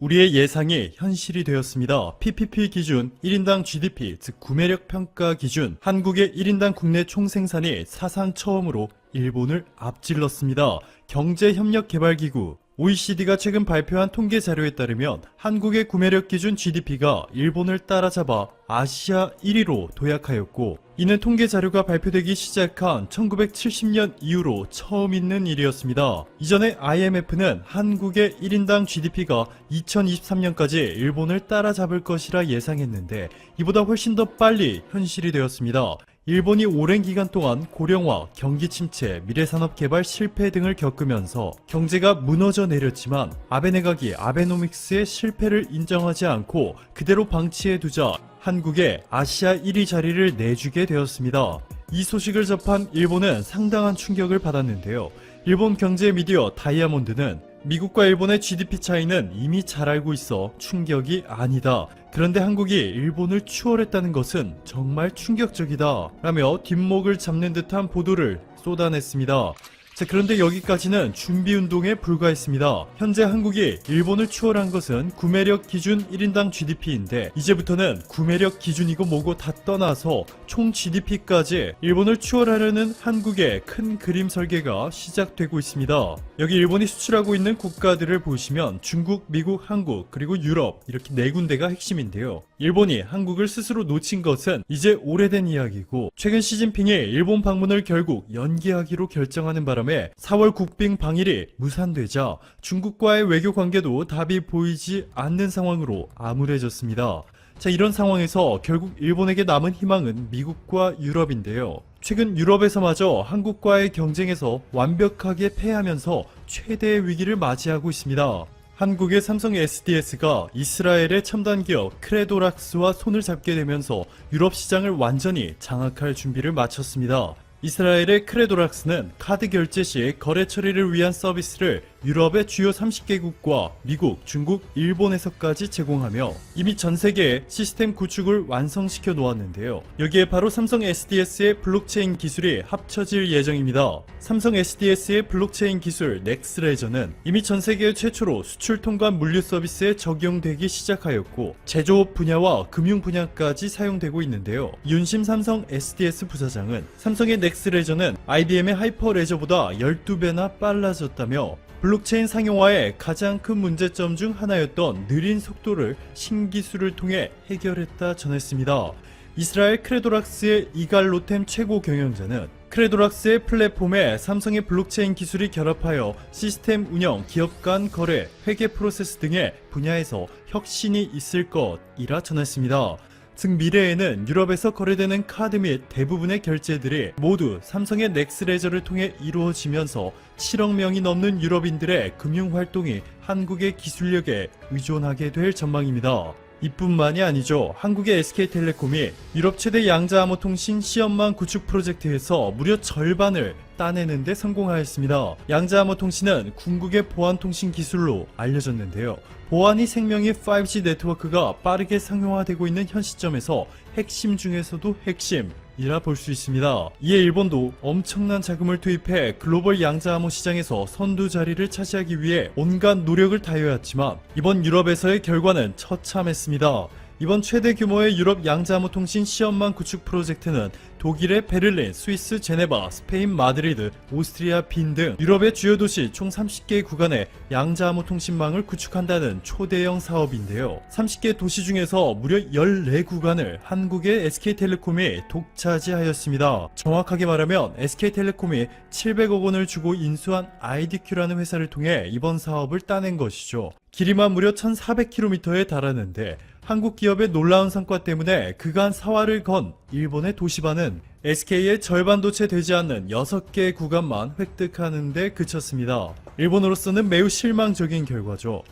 우리의 예상이 현실이 되었습니다. PPP 기준 1인당 GDP, 즉 구매력 평가 기준 한국의 1인당 국내 총생산이 사상 처음으로 일본을 앞질렀습니다. 경제협력개발기구 OECD가 최근 발표한 통계 자료에 따르면 한국의 구매력 기준 GDP가 일본을 따라잡아 아시아 1위로 도약하였고, 이는 통계 자료가 발표되기 시작한 1970년 이후로 처음 있는 일이었습니다. 이전에 IMF는 한국의 1인당 GDP가 2023년까지 일본을 따라잡을 것이라 예상했는데 이보다 훨씬 더 빨리 현실이 되었습니다. 일본이 오랜 기간 동안 고령화, 경기 침체, 미래산업 개발 실패 등을 겪으면서 경제가 무너져 내렸지만 아베 내각이 아베노믹스의 실패를 인정하지 않고 그대로 방치해 두자 한국에 아시아 1위 자리를 내주게 되었습니다. 이 소식을 접한 일본은 상당한 충격을 받았는데요. 일본 경제 미디어 다이아몬드는 미국과 일본의 GDP 차이는 이미 잘 알고 있어 충격이 아니다. 그런데 한국이 일본을 추월했다는 것은 정말 충격적이다 라며 뒷목을 잡는 듯한 보도를 쏟아냈습니다. 자, 그런데 여기까지는 준비운동에 불과했습니다. 현재 한국이 일본을 추월한 것은 구매력 기준 1인당 GDP인데 이제부터는 구매력 기준이고 뭐고 다 떠나서 총 GDP까지 일본을 추월하려는 한국의 큰 그림 설계가 시작되고 있습니다. 여기 일본이 수출하고 있는 국가들을 보시면 중국, 미국, 한국, 그리고 유럽 이렇게 네 군데가 핵심인데요. 일본이 한국을 스스로 놓친 것은 이제 오래된 이야기고, 최근 시진핑이 일본 방문을 결국 연기하기로 결정하는 바람에 4월 국빈 방일이 무산되자 중국과의 외교 관계도 답이 보이지 않는 상황으로 암울해졌습니다. 자, 이런 상황에서 결국 일본에게 남은 희망은 미국과 유럽인데요. 최근 유럽에서마저 한국과의 경쟁에서 완벽하게 패하면서 최대의 위기를 맞이하고 있습니다. 한국의 삼성 SDS가 이스라엘의 첨단 기업 크레도락스와 손을 잡게 되면서 유럽 시장을 완전히 장악할 준비를 마쳤습니다. 이스라엘의 크레도락스는 카드 결제 시 거래 처리를 위한 서비스를 유럽의 주요 30개국과 미국, 중국, 일본에서까지 제공하며 이미 전 세계에 시스템 구축을 완성시켜 놓았는데요. 여기에 바로 삼성 SDS의 블록체인 기술이 합쳐질 예정입니다. 삼성 SDS의 블록체인 기술 넥스레저는 이미 전 세계 최초로 수출 통관 물류 서비스에 적용되기 시작하였고 제조업 분야와 금융 분야까지 사용되고 있는데요. 윤심 삼성 SDS 부사장은 삼성의 넥스레저는 IBM의 하이퍼레저보다 12배나 빨라졌다며 블록체인 상용화의 가장 큰 문제점 중 하나였던 느린 속도를 신기술을 통해 해결했다 전했습니다. 이스라엘 크레도락스의 이갈 로템 최고 경영자는 크레도락스의 플랫폼에 삼성의 블록체인 기술이 결합하여 시스템 운영, 기업 간 거래, 회계 프로세스 등의 분야에서 혁신이 있을 것이라 전했습니다. 즉 미래에는 유럽에서 거래되는 카드 및 대부분의 결제들이 모두 삼성의 넥스레저를 통해 이루어지면서 7억 명이 넘는 유럽인들의 금융활동이 한국의 기술력에 의존하게 될 전망입니다. 이뿐만이 아니죠. 한국의 SK텔레콤이 유럽 최대 양자암호통신 시험망 구축 프로젝트에서 무려 절반을 따내는 데 성공하였습니다. 양자암호통신은 궁극의 보안통신 기술로 알려졌는데요. 보안이 생명의 5G 네트워크가 빠르게 상용화되고 있는 현 시점에서 핵심 중에서도 핵심이라 볼 수 있습니다. 이에 일본도 엄청난 자금을 투입해 글로벌 양자암호 시장에서 선두 자리를 차지하기 위해 온갖 노력을 다해왔지만 이번 유럽에서의 결과는 처참했습니다. 이번 최대 규모의 유럽 양자암호 통신 시험망 구축 프로젝트는 독일의 베를린, 스위스 제네바, 스페인 마드리드, 오스트리아 빈 등 유럽의 주요 도시 총 30개 구간의 양자암호 통신망을 구축한다는 초대형 사업인데요. 30개 도시 중에서 무려 14구간을 한국의 SK텔레콤이 독차지하였습니다. 정확하게 말하면 SK텔레콤이 700억 원을 주고 인수한 IDQ라는 회사를 통해 이번 사업을 따낸 것이죠. 길이만 무려 1400km에 달하는데 한국 기업의 놀라운 성과 때문에 그간 사활을 건 일본의 도시바는 SK의 절반도 채 되지 않는 6개의 구간만 획득하는 데 그쳤습니다. 일본으로서는 매우 실망적인 결과죠.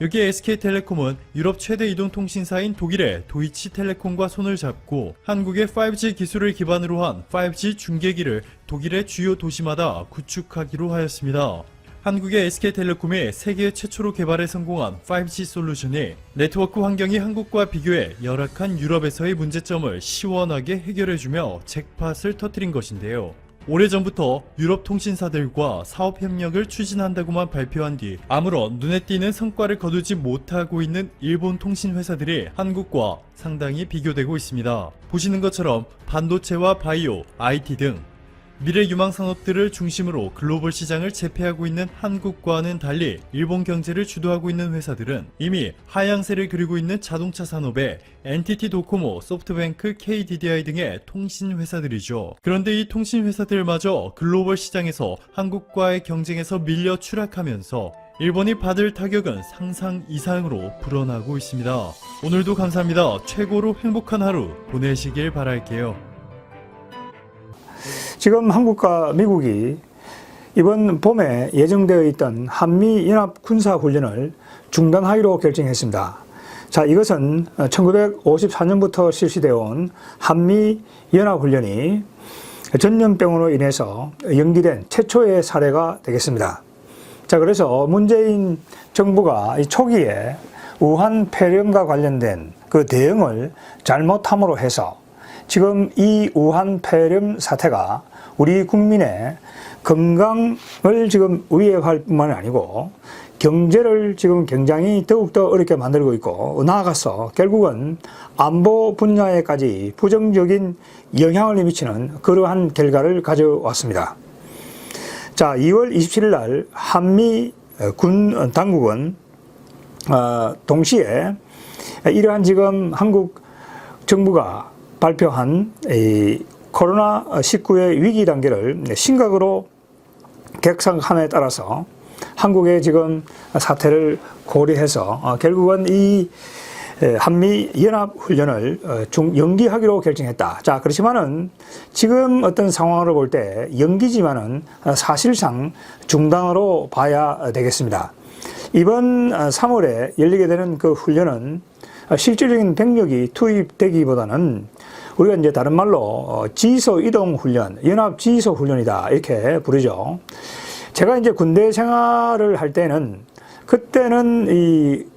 여기에 SK텔레콤은 유럽 최대 이동통신사인 독일의 도이치텔레콤과 손을 잡고 한국의 5G 기술을 기반으로 한 5G 중계기를 독일의 주요 도시마다 구축하기로 하였습니다. 한국의 SK텔레콤이 세계 최초로 개발에 성공한 5G 솔루션이 네트워크 환경이 한국과 비교해 열악한 유럽에서의 문제점을 시원하게 해결해주며 잭팟을 터뜨린 것인데요. 오래전부터 유럽 통신사들과 사업협력을 추진한다고만 발표한 뒤 아무런 눈에 띄는 성과를 거두지 못하고 있는 일본 통신회사들이 한국과 상당히 비교되고 있습니다. 보시는 것처럼 반도체와 바이오, IT 등 미래 유망 산업들을 중심으로 글로벌 시장을 제패하고 있는 한국과는 달리 일본 경제를 주도하고 있는 회사들은 이미 하향세를 그리고 있는 자동차 산업의 NTT 도코모, 소프트뱅크, KDDI 등의 통신 회사들이죠. 그런데 이 통신 회사들마저 글로벌 시장에서 한국과의 경쟁에서 밀려 추락하면서 일본이 받을 타격은 상상 이상으로 불어나고 있습니다. 오늘도 감사합니다. 최고로 행복한 하루 보내시길 바랄게요. 지금 한국과 미국이 이번 봄에 예정되어 있던 한미연합 군사훈련을 중단하기로 결정했습니다. 자, 이것은 1954년부터 실시되어 온 한미연합훈련이 전염병으로 인해서 연기된 최초의 사례가 되겠습니다. 자, 그래서 문재인 정부가 이 초기에 우한 폐렴과 관련된 그 대응을 잘못함으로 해서 지금 이 우한 폐렴 사태가 우리 국민의 건강을 지금 위협할 뿐만 아니고 경제를 지금 굉장히 더욱더 어렵게 만들고 있고 나아가서 결국은 안보 분야에까지 부정적인 영향을 미치는 그러한 결과를 가져왔습니다. 자, 2월 27일 날 한미 군 당국은 동시에 이러한 지금 한국 정부가 발표한 이 코로나19의 위기 단계를 심각으로 객상함에 따라서 한국의 지금 사태를 고려해서 결국은 이 한미연합훈련을 연기하기로 결정했다. 자, 그렇지만은 지금 어떤 상황으로 볼 때 연기지만은 사실상 중단으로 봐야 되겠습니다. 이번 3월에 열리게 되는 그 훈련은 실질적인 병력이 투입되기보다는 우리가 이제 다른 말로 지소 이동 훈련, 연합 지소 훈련이다 이렇게 부르죠. 제가 이제 군대 생활을 할 때는 그때는 이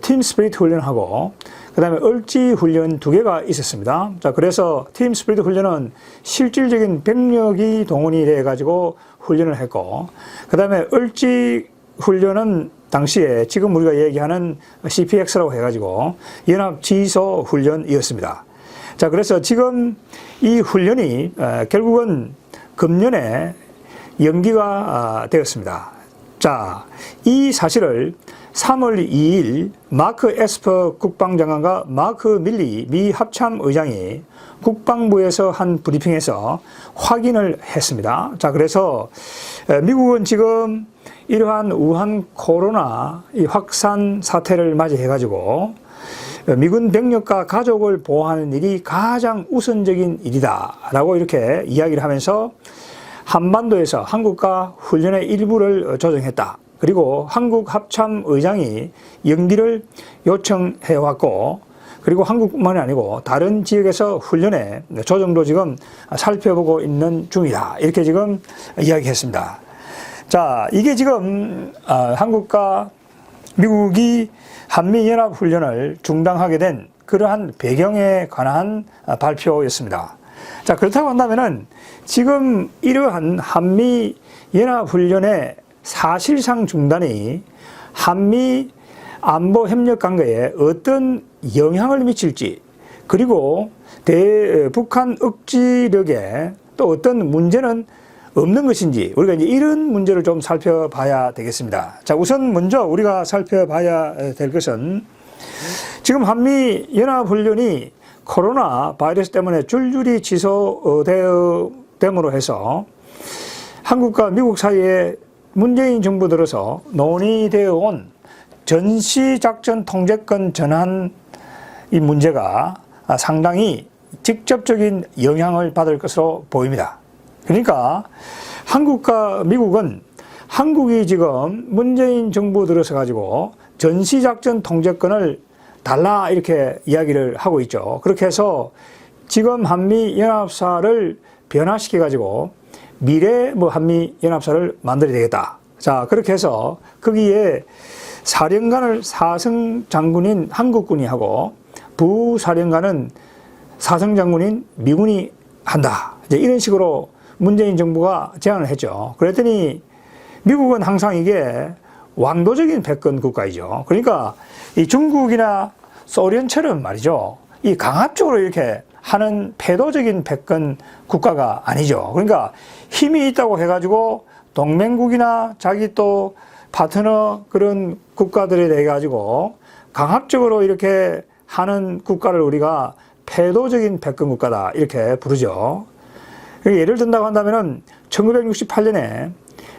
팀 스피릿 훈련하고 그다음에 을지 훈련 두 개가 있었습니다. 자, 그래서 팀 스피릿 훈련은 실질적인 병력이 동원이 돼 가지고 훈련을 했고 그다음에 을지 훈련은 당시에 지금 우리가 얘기하는 CPX라고 해가지고 연합 지소 훈련이었습니다. 자, 그래서 지금 이 훈련이 결국은 금년에 연기가 되었습니다. 자, 이 사실을 3월 2일 마크 에스퍼 국방장관과 마크 밀리 미 합참의장이 국방부에서 한 브리핑에서 확인을 했습니다. 자, 그래서 미국은 지금 이러한 우한 코로나 이 확산 사태를 맞이해가지고 미군 병력과 가족을 보호하는 일이 가장 우선적인 일이다라고 이렇게 이야기를 하면서 한반도에서 한국과 훈련의 일부를 조정했다. 그리고 한국 합참의장이 연기를 요청해왔고 그리고 한국뿐만이 아니고 다른 지역에서 훈련의 조정도 지금 살펴보고 있는 중이다. 이렇게 지금 이야기했습니다. 자, 이게 지금 한국과 미국이 한미연합훈련을 중단하게 된 그러한 배경에 관한 발표였습니다. 자, 그렇다고 한다면은 지금 이러한 한미연합훈련의 사실상 중단이 한미 안보 협력 관계에 어떤 영향을 미칠지 그리고 북한 억지력에 또 어떤 문제는 없는 것인지 우리가 이제 이런 문제를 좀 살펴봐야 되겠습니다. 자, 우선 먼저 우리가 살펴봐야 될 것은 지금 한미연합훈련이 코로나 바이러스 때문에 줄줄이 취소됨으로 해서 한국과 미국 사이에 문재인 정부 들어서 논의되어 온 전시작전 통제권 전환 이 문제가 상당히 직접적인 영향을 받을 것으로 보입니다. 그러니까 한국과 미국은 한국이 지금 문재인 정부 들어서 가지고 전시작전 통제권을 달라 이렇게 이야기를 하고 있죠. 그렇게 해서 지금 한미연합사를 변화시켜 가지고 미래 한미연합사를 만들어야 되겠다. 자, 그렇게 해서 거기에 사령관을 사성 장군인 한국군이 하고 부사령관은 사성 장군인 미군이 한다. 이제 이런 식으로 문재인 정부가 제안을 했죠. 그랬더니 미국은 항상 이게 왕도적인 패권 국가이죠. 그러니까 이 중국이나 소련처럼 말이죠. 이 강압적으로 이렇게 하는 패도적인 패권 국가가 아니죠. 그러니까 힘이 있다고 해가지고 동맹국이나 자기 또 파트너 그런 국가들에 대해 가지고 강압적으로 이렇게 하는 국가를 우리가 패도적인 패권 국가다 이렇게 부르죠. 예를 든다고 한다면은 1968년에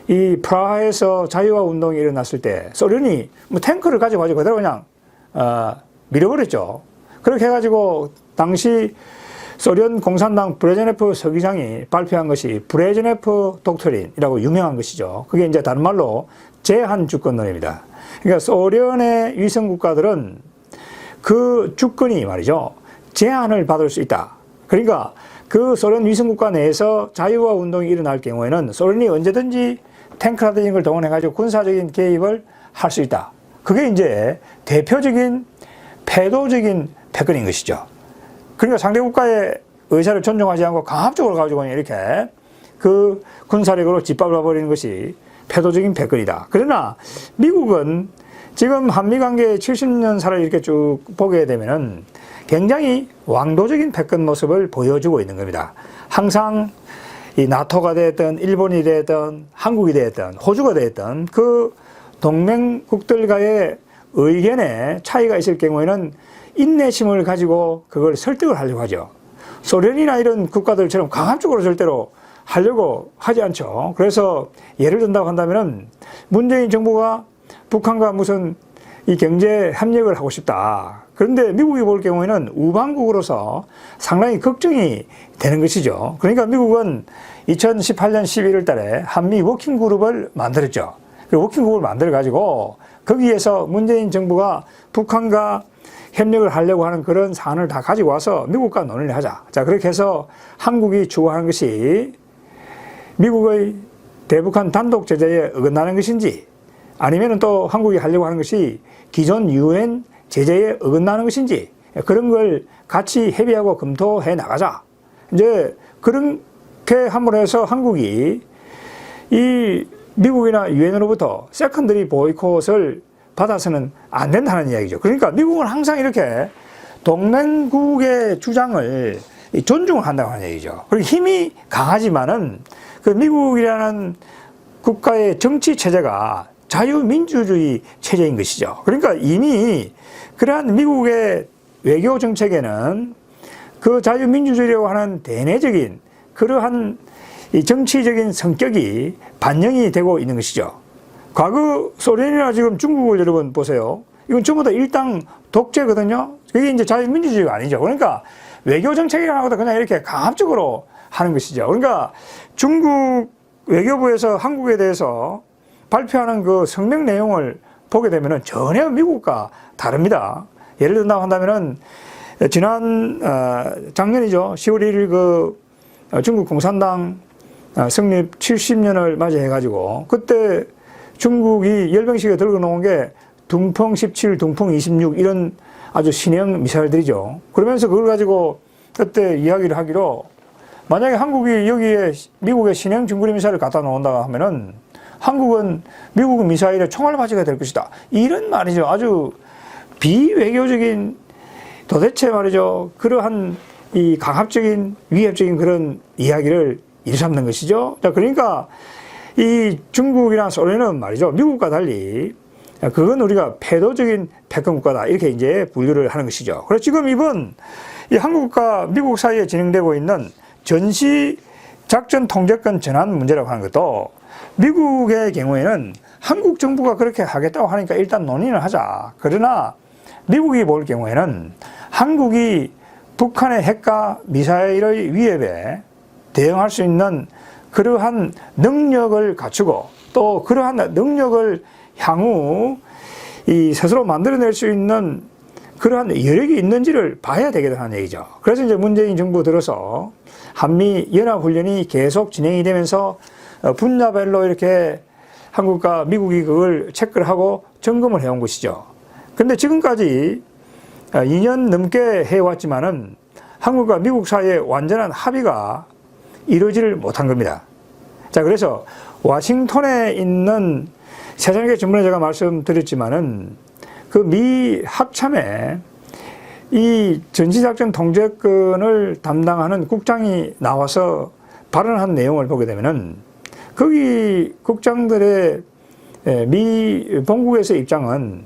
이 프라하에서 자유화 운동이 일어났을 때 소련이 뭐 탱크를 가져가지고 그대로 그냥 밀어버렸죠. 그렇게 해가지고 당시 소련 공산당 브레즈네프 서기장이 발표한 것이 브레즈네프 독트린이라고 유명한 것이죠. 그게 이제 다른 말로 제한 주권론입니다. 그러니까 소련의 위성 국가들은 그 주권이 말이죠. 제한을 받을 수 있다. 그러니까 그 소련 위성 국가 내에서 자유화 운동이 일어날 경우에는 소련이 언제든지 탱크라든지 이런 걸 동원해가지고 군사적인 개입을 할 수 있다. 그게 이제 대표적인 패도적인 패권인 것이죠. 그러니까 상대 국가의 의사를 존중하지 않고 강압적으로 가지고 이렇게 그 군사력으로 짓밟아 버리는 것이 패도적인 패권이다. 그러나 미국은 지금 한미 관계 70년사를 이렇게 쭉 보게 되면은 굉장히 왕도적인 패권 모습을 보여주고 있는 겁니다. 항상 이 나토가 됐든 일본이 됐든 한국이 됐든 호주가 됐든 그 동맹국들과의 의견에 차이가 있을 경우에는 인내심을 가지고 그걸 설득을 하려고 하죠. 소련이나 이런 국가들처럼 강압적으로 절대로 하려고 하지 않죠. 그래서 예를 든다고 한다면은 문재인 정부가 북한과 무슨 이 경제 협력을 하고 싶다. 그런데 미국이 볼 경우에는 우방국으로서 상당히 걱정이 되는 것이죠. 그러니까 미국은 2018년 11월 달에 한미 워킹그룹을 만들었죠. 그 워킹그룹을 만들어 가지고 거기에서 문재인 정부가 북한과 협력을 하려고 하는 그런 사안을 다 가지고 와서 미국과 논의를 하자. 자, 그렇게 해서 한국이 추구하는 것이 미국의 대북한 단독 제재에 어긋나는 것인지 아니면 또 한국이 하려고 하는 것이 기존 유엔 제재에 어긋나는 것인지 그런 걸 같이 협의하고 검토해 나가자. 이제 그렇게 함으로 해서 한국이 이 미국이나 유엔으로부터 세컨더리 보이콧을 받아서는 안 된다는 이야기죠. 그러니까 미국은 항상 이렇게 동맹국의 주장을 존중을 한다고 하는 얘기죠. 그리고 힘이 강하지만은 그 미국이라는 국가의 정치 체제가 자유민주주의 체제인 것이죠. 그러니까 이미 그러한 미국의 외교 정책에는 그 자유민주주의라고 하는 대내적인 그러한 이 정치적인 성격이 반영이 되고 있는 것이죠. 과거 소련이나 지금 중국을 여러분 보세요. 이건 전부 다 일당 독재거든요. 그게 이제 자유민주주의가 아니죠. 그러니까 외교 정책이라는 것도 그냥 이렇게 강압적으로 하는 것이죠. 그러니까 중국 외교부에서 한국에 대해서 발표하는 그 성명 내용을 보게 되면은 전혀 미국과 다릅니다. 예를 든다고 한다면은 지난 작년이죠. 10월 1일 그 중국 공산당 성립 70년을 맞이해가지고 그때 중국이 열병식에 들고 놓은 게 둥펑 17, 둥펑 26 이런 아주 신형 미사일들이죠. 그러면서 그걸 가지고 그때 이야기를 하기로 만약에 한국이 여기에 미국의 신형 중거리 미사일을 갖다 놓는다 하면은 한국은 미국 미사일의 총알바지가 될 것이다. 이런 말이죠. 아주 비외교적인 도대체 말이죠. 그러한 이 강압적인 위협적인 그런 이야기를 일삼는 것이죠. 자, 그러니까 이 중국이나 소련은 말이죠. 미국과 달리 그건 우리가 패도적인 패권 국가다. 이렇게 이제 분류를 하는 것이죠. 그래서 지금 이번 이 한국과 미국 사이에 진행되고 있는 전시 작전 통제권 전환 문제라고 하는 것도 미국의 경우에는 한국 정부가 그렇게 하겠다고 하니까 일단 논의를 하자. 그러나 미국이 볼 경우에는 한국이 북한의 핵과 미사일의 위협에 대응할 수 있는 그러한 능력을 갖추고 또 그러한 능력을 향후 이 스스로 만들어낼 수 있는 그러한 여력이 있는지를 봐야 되겠다는 얘기죠. 그래서 이제 문재인 정부 들어서 한미 연합훈련이 계속 진행이 되면서 분야별로 이렇게 한국과 미국이 그걸 체크를 하고 점검을 해온 것이죠. 근데 지금까지 2년 넘게 해왔지만은 한국과 미국 사이에 완전한 합의가 이루어지를 못한 겁니다. 자, 그래서 워싱턴에 있는 세상의 전문에 제가 말씀드렸지만은 그 미 합참에 이 전시작전 통제권을 담당하는 국장이 나와서 발언한 내용을 보게 되면은 거기 국장들의 미 본국에서의 입장은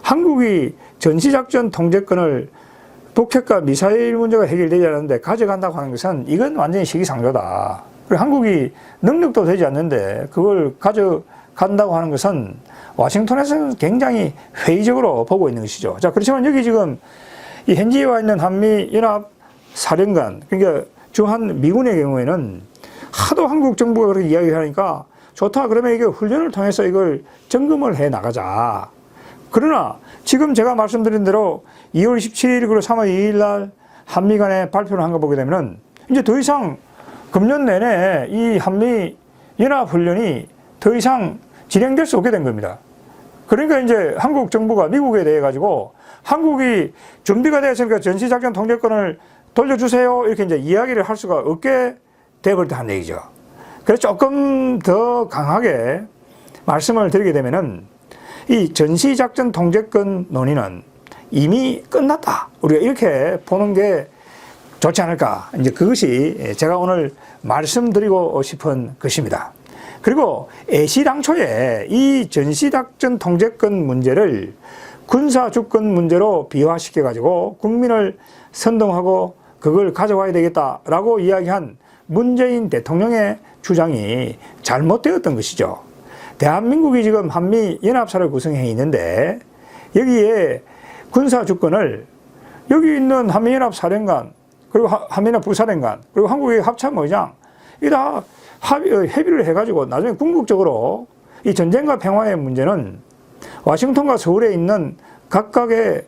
한국이 전시작전 통제권을 북핵과 미사일 문제가 해결되지 않는데 가져간다고 하는 것은 이건 완전히 시기상조다. 그리고 한국이 능력도 되지 않는데 그걸 가져간다고 하는 것은 워싱턴에서는 굉장히 회의적으로 보고 있는 것이죠. 자, 그렇지만 여기 지금 이 현지에 와 있는 한미연합사령관, 그러니까 주한 미군의 경우에는 하도 한국 정부가 그렇게 이야기하니까 좋다. 그러면 이게 훈련을 통해서 이걸 점검을 해 나가자. 그러나 지금 제가 말씀드린 대로 2월 17일 그리고 3월 2일 날 한미 간에 발표를 한 거 보게 되면은 이제 더 이상 금년 내내 이 한미 연합 훈련이 더 이상 진행될 수 없게 된 겁니다. 그러니까 이제 한국 정부가 미국에 대해 가지고 한국이 준비가 되었으니까 전시작전 통제권을 돌려주세요. 이렇게 이제 이야기를 할 수가 없게 되어버렸다는 얘기죠. 그래서 조금 더 강하게 말씀을 드리게 되면은 이 전시작전 통제권 논의는 이미 끝났다. 우리가 이렇게 보는 게 좋지 않을까. 이제 그것이 제가 오늘 말씀드리고 싶은 것입니다. 그리고 애시당초에 이 전시작전 통제권 문제를 군사주권 문제로 비화시켜가지고 국민을 선동하고 그걸 가져와야 되겠다라고 이야기한 문재인 대통령의 주장이 잘못되었던 것이죠. 대한민국이 지금 한미연합사를 구성해 있는데 여기에 군사주권을 여기 있는 한미연합사령관 그리고 한미연합 부사령관 그리고 한국의 합참의장 이게 다 협의를 해가지고 나중에 궁극적으로 이 전쟁과 평화의 문제는 워싱턴과 서울에 있는 각각의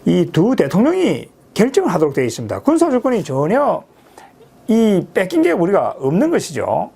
이 두 대통령이 결정을 하도록 되어 있습니다. 군사주권이 전혀 이 뺏긴 게 우리가 없는 것이죠.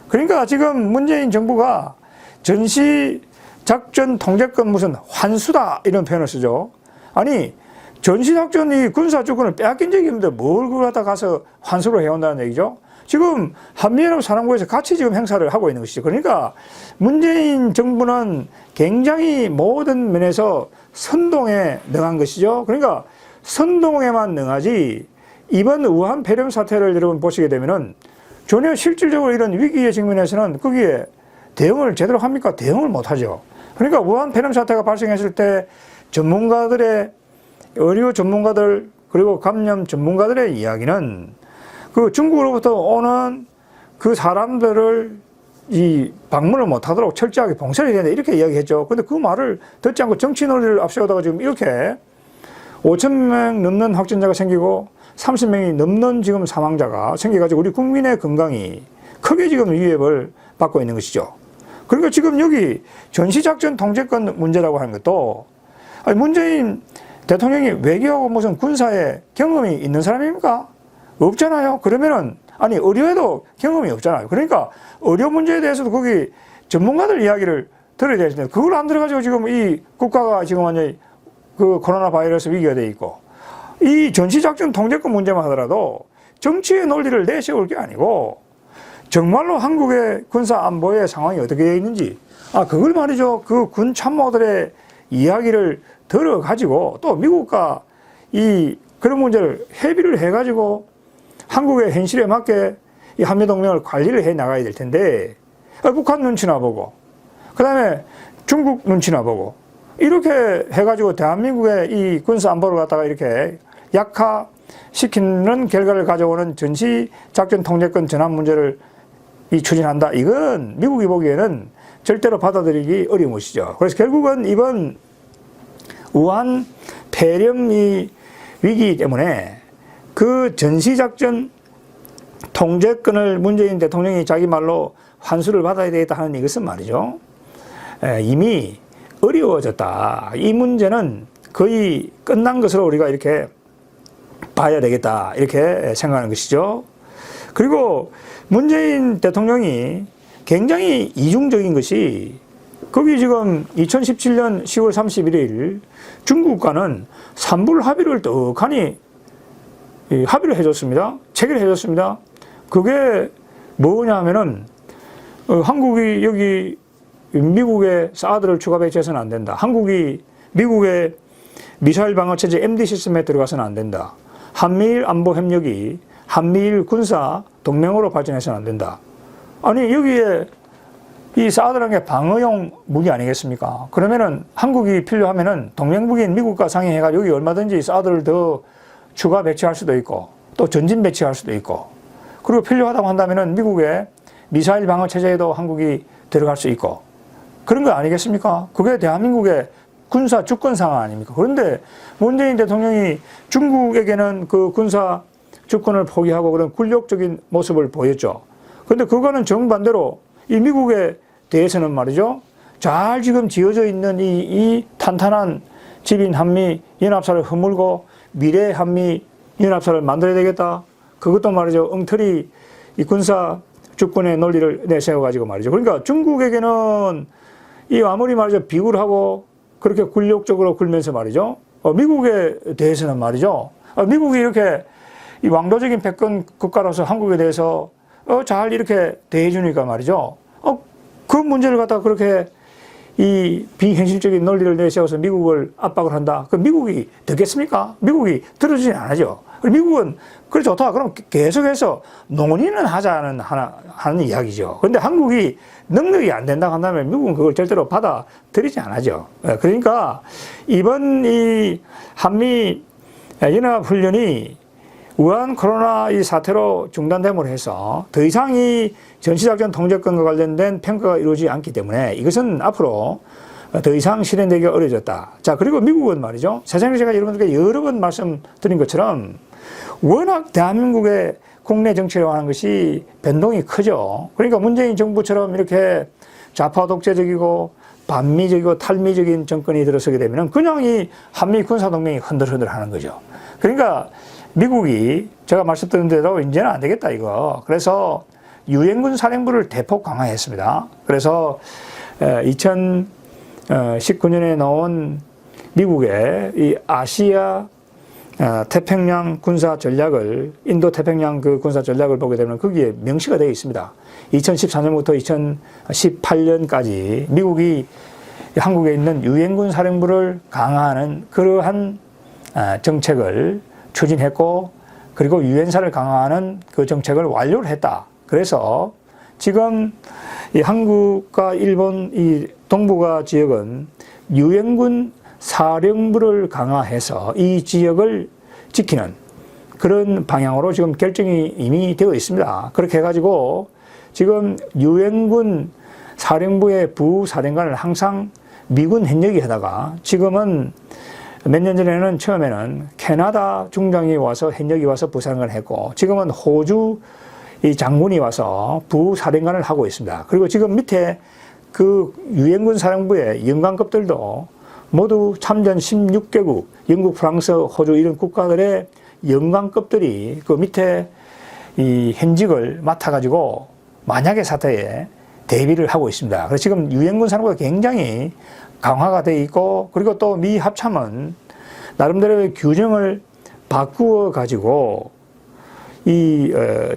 그러니까 지금 문재인 정부가 전시작전 통제권 무슨 환수다 이런 표현을 쓰죠. 아니 전시작전이 군사주권을 빼앗긴 적이 없는데 뭘 그걸 갖다 가서 환수를 해온다는 얘기죠. 지금 한미연합 사령부에서 같이 지금 행사를 하고 있는 것이죠. 그러니까 문재인 정부는 굉장히 모든 면에서 선동에 능한 것이죠. 그러니까 선동에만 능하지 이번 우한 폐렴 사태를 여러분 보시게 되면은 전혀 실질적으로 이런 위기에 직면해서는 거기에 대응을 제대로 합니까? 대응을 못하죠. 그러니까 우한 폐렴 사태가 발생했을 때 전문가들의 의료 전문가들 그리고 감염 전문가들의 이야기는 그 중국으로부터 오는 그 사람들을 이 방문을 못하도록 철저하게 봉쇄해야 된다 이렇게 이야기했죠. 근데 그 말을 듣지 않고 정치 논리를 앞세우다가 지금 이렇게 5,000명 넘는 확진자가 생기고 30명이 넘는 지금 사망자가 생겨가지고 우리 국민의 건강이 크게 지금 위협을 받고 있는 것이죠. 그러니까 지금 여기 전시작전 통제권 문제라고 하는 것도 아니 문재인 대통령이 외교하고 무슨 군사에 경험이 있는 사람입니까? 없잖아요. 그러면은 아니 의료에도 경험이 없잖아요. 그러니까 의료 문제에 대해서도 거기 전문가들 이야기를 들어야 될 텐데 그걸 안 들어가지고 지금 이 국가가 지금 완전히 그 코로나 바이러스 위기가 돼 있고 이 전시작전 통제권 문제만 하더라도 정치의 논리를 내세울 게 아니고 정말로 한국의 군사 안보의 상황이 어떻게 되어 있는지 그걸 말이죠. 그 군 참모들의 이야기를 들어가지고 또 미국과 이 그런 문제를 협의를 해가지고 한국의 현실에 맞게 이 한미동맹을 관리를 해 나가야 될 텐데 북한 눈치나 보고 그 다음에 중국 눈치나 보고 이렇게 해가지고 대한민국의 이 군사안보를 갖다가 이렇게 약화시키는 결과를 가져오는 전시작전 통제권 전환 문제를 추진한다. 이건 미국이 보기에는 절대로 받아들이기 어려운 것이죠. 그래서 결국은 이번 우한 폐렴 이 위기 때문에 그 전시작전 통제권을 문재인 대통령이 자기 말로 환수를 받아야 되겠다 하는 이것은 말이죠. 이미 어려워졌다. 이 문제는 거의 끝난 것으로 우리가 이렇게 봐야 되겠다. 이렇게 생각하는 것이죠. 그리고 문재인 대통령이 굉장히 이중적인 것이 거기 지금 2017년 10월 31일 중국과는 산불 합의를 떡하니 합의를 해줬습니다. 체결해 줬습니다. 그게 뭐냐면은 한국이 여기 미국의 사드를 추가 배치해서는 안 된다. 한국이 미국의 미사일 방어 체제 MD 시스템에 들어가서는 안 된다. 한미일 안보 협력이 한미일 군사 동맹으로 발전해서는 안 된다. 아니 여기에 이 사드라는 게 방어용 무기 아니겠습니까? 그러면은 한국이 필요하면은 동맹국인 미국과 상의해가 여기 얼마든지 사드를 더 추가 배치할 수도 있고 또 전진 배치할 수도 있고 그리고 필요하다고 한다면은 미국의 미사일 방어 체제에도 한국이 들어갈 수 있고 그런 거 아니겠습니까? 그게 대한민국의 군사 주권 상황 아닙니까? 그런데 문재인 대통령이 중국에게는 그 군사 주권을 포기하고 그런 굴욕적인 모습을 보였죠. 그런데 그거는 정반대로 이 미국에 대해서는 말이죠. 잘 지금 지어져 있는 이 탄탄한 집인 한미 연합사를 허물고 미래 한미 연합사를 만들어야 되겠다. 그것도 말이죠. 엉터리 이 군사 주권의 논리를 내세워가지고 말이죠. 그러니까 중국에게는 이 아무리 말이죠. 비굴 하고 그렇게 굴욕적으로 굴면서 말이죠. 미국에 대해서는 말이죠. 미국이 이렇게 이 왕도적인 패권 국가로서 한국에 대해서 잘 이렇게 대해주니까 말이죠. 그 문제를 갖다가 그렇게 이 비현실적인 논리를 내세워서 미국을 압박을 한다. 그 미국이 듣겠습니까? 미국이 들어주진 않아죠. 미국은 그래 좋다. 그럼 계속해서 논의는 하자는 하는 이야기죠. 그런데 한국이 능력이 안 된다고 한다면 미국은 그걸 절대로 받아들이지 않아죠. 그러니까 이번 이 한미 연합훈련이 우한 코로나 이 사태로 중단됨으로 해서 더 이상 이 전시작전 통제권과 관련된 평가가 이루어지지 않기 때문에 이것은 앞으로 더 이상 실현되기가 어려워졌다. 자, 그리고 미국은 말이죠. 세상에 제가 여러분들께 여러 번 말씀드린 것처럼 워낙 대한민국의 국내 정치라고 하는 것이 변동이 크죠. 그러니까 문재인 정부처럼 이렇게 좌파 독재적이고 반미적이고 탈미적인 정권이 들어서게 되면 그냥 이 한미 군사동맹이 흔들흔들 하는 거죠. 그러니까 미국이 제가 말씀드린 대로 이제는 안 되겠다 이거. 그래서 유엔군 사령부를 대폭 강화했습니다. 그래서 2019년에 나온 미국의 이 아시아 태평양 군사 전략을 인도 태평양 그 군사 전략을 보게 되면 거기에 명시가 되어 있습니다. 2014년부터 2018년까지 미국이 한국에 있는 유엔군 사령부를 강화하는 그러한 정책을 추진했고 그리고 유엔사를 강화하는 그 정책을 완료를 했다. 그래서 지금 이 한국과 일본 이 동북아 지역은 유엔군 사령부를 강화해서 이 지역을 지키는 그런 방향으로 지금 결정이 이미 되어 있습니다. 그렇게 해가지고 지금 유엔군 사령부의 부사령관을 항상 미군 현역이 하다가 지금은 몇 년 전에는 처음에는 캐나다 중장이 와서 현역이 와서 부사령관을 했고 지금은 호주 이 장군이 와서 부사령관을 하고 있습니다. 그리고 지금 밑에 그 유엔군 사령부의 영관급들도 모두 참전 16개국, 영국, 프랑스, 호주 이런 국가들의 영관급들이 그 밑에 이 현직을 맡아가지고 만약의 사태에 대비를 하고 있습니다. 그래서 지금 유엔군 사령부가 굉장히 강화가 되어 있고 그리고 또 미 합참은 나름대로의 규정을 바꾸어 가지고 이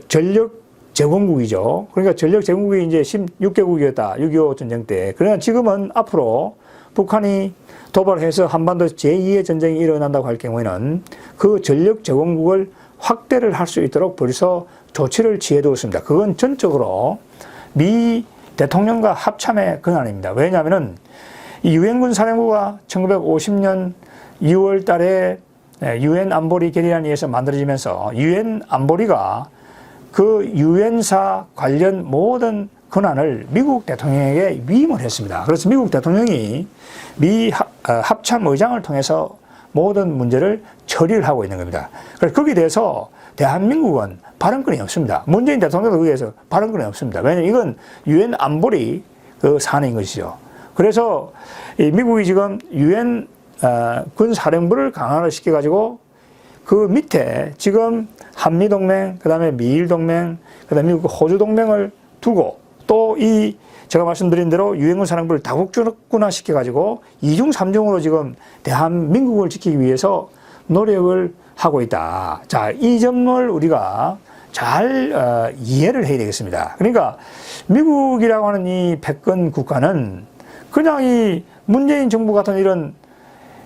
전력 제공국이죠. 그러니까 전력 제공국이 이제 16개국이었다. 6.25 전쟁 때. 그러나 지금은 앞으로 북한이 도발해서 한반도 제2의 전쟁이 일어난다고 할 경우에는 그 전력 제공국을 확대를 할 수 있도록 벌써 조치를 취해두었습니다. 그건 전적으로 미 대통령과 합참의 권한입니다. 왜냐하면은 이 유엔군 사령부가 1950년 6월 달에 유엔 안보리 결의안에서 만들어지면서 유엔 안보리가 그 유엔사 관련 모든 권한을 미국 대통령에게 위임을 했습니다. 그래서 미국 대통령이 미 합참 의장을 통해서 모든 문제를 처리를 하고 있는 겁니다. 그래서 거기에 대해서 대한민국은 발언권이 없습니다. 문재인 대통령도 거기에 대해서 발언권이 없습니다. 왜냐하면 이건 유엔 안보리 그 사안인 것이죠. 그래서 미국이 지금 유엔 군사령부를 강화를 시켜가지고 그 밑에 지금 한미동맹, 그 다음에 미일동맹, 그 다음에 미국 호주동맹을 두고 또 이 제가 말씀드린 대로 유엔군 사령부를 다국적군화 시켜가지고 이중 삼중으로 지금 대한민국을 지키기 위해서 노력을 하고 있다. 자, 이 점을 우리가 잘 이해를 해야 되겠습니다. 그러니까 미국이라고 하는 이 패권 국가는 그냥 이 문재인 정부 같은 이런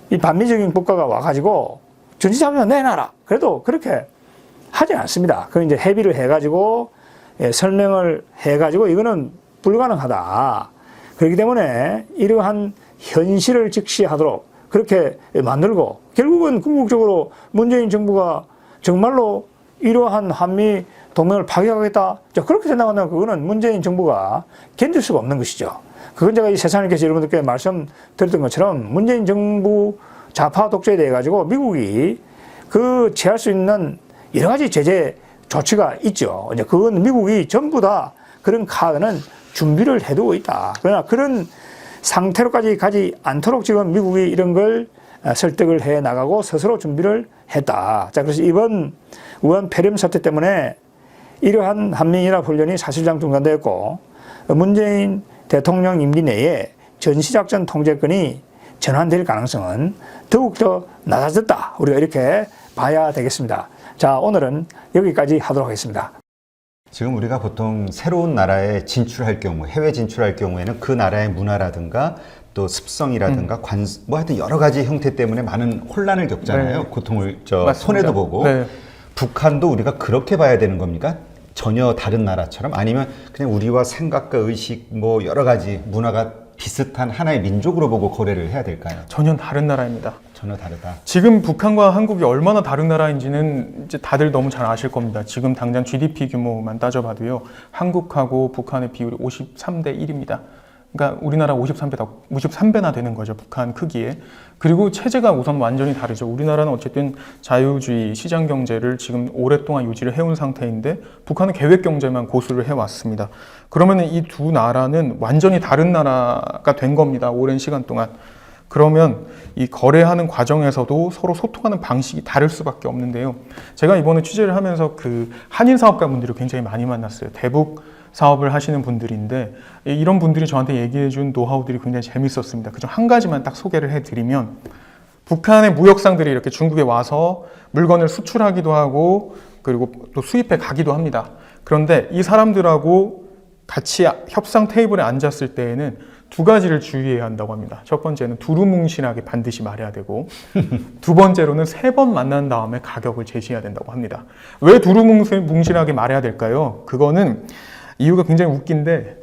이 반미적인 국가가 와가지고 전시자료만 내놔라. 그래도 그렇게 하지 않습니다. 그 이제 협의를 해가지고 설명을 해가지고 이거는 불가능하다. 그렇기 때문에 이러한 현실을 직시하도록 그렇게 만들고 결국은 궁극적으로 문재인 정부가 정말로 이러한 한미 동맹을 파괴하겠다. 그렇게 생각하면 그거는 문재인 정부가 견딜 수가 없는 것이죠. 그건 제가 이 세상에서 여러분들께 말씀드렸던 것처럼 문재인 정부 좌파 독재에 대해 가지고 미국이 그 취할 수 있는 여러 가지 제재 조치가 있죠. 이제 그건 미국이 전부 다 그런 카드는 준비를 해두고 있다. 그러나 그런 상태로까지 가지 않도록 지금 미국이 이런 걸 설득을 해 나가고 스스로 준비를 했다. 자, 그래서 이번 우한 폐렴 사태 때문에 이러한 한미연합 훈련이 사실상 중단되었고 문재인 대통령 임기 내에 전시작전 통제권이 전환될 가능성은 더욱더 낮아졌다. 우리가 이렇게 봐야 되겠습니다. 자, 오늘은 여기까지 하도록 하겠습니다. 지금 우리가 보통 새로운 나라에 진출할 경우, 해외 진출할 경우에는 그 나라의 문화라든가 또 습성이라든가 뭐 하여튼 여러 가지 형태 때문에 많은 혼란을 겪잖아요. 네. 고통을 맞습니다. 손해도 보고. 네. 북한도 우리가 그렇게 봐야 되는 겁니까? 전혀 다른 나라처럼? 아니면 그냥 우리와 생각과 의식 뭐 여러 가지 문화가 비슷한 하나의 민족으로 보고 거래를 해야 될까요? 전혀 다른 나라입니다. 전혀 다르다. 지금 북한과 한국이 얼마나 다른 나라인지는 이제 다들 너무 잘 아실 겁니다. 지금 당장 GDP 규모만 따져봐도요. 한국하고 북한의 비율이 53대 1입니다. 그러니까 우리나라 53배나 되는 거죠. 북한 크기에. 그리고 체제가 우선 완전히 다르죠. 우리나라는 어쨌든 자유주의 시장 경제를 지금 오랫동안 유지를 해온 상태인데 북한은 계획 경제만 고수를 해왔습니다. 그러면 이 두 나라는 완전히 다른 나라가 된 겁니다. 오랜 시간 동안. 그러면 이 거래하는 과정에서도 서로 소통하는 방식이 다를 수밖에 없는데요. 제가 이번에 취재를 하면서 그 한인 사업가분들을 굉장히 많이 만났어요. 대북 사업을 하시는 분들인데 이런 분들이 저한테 얘기해 준 노하우들이 굉장히 재밌었습니다. 그중 한 가지만 딱 소개를 해드리면 북한의 무역상들이 이렇게 중국에 와서 물건을 수출하기도 하고 그리고 또 수입해 가기도 합니다. 그런데 이 사람들하고 같이 협상 테이블에 앉았을 때에는 두 가지를 주의해야 한다고 합니다. 첫 번째는 두루뭉실하게 반드시 말해야 되고 두 번째로는 3번 만난 다음에 가격을 제시해야 된다고 합니다. 왜 두루뭉실하게 말해야 될까요? 그거는 이유가 굉장히 웃긴데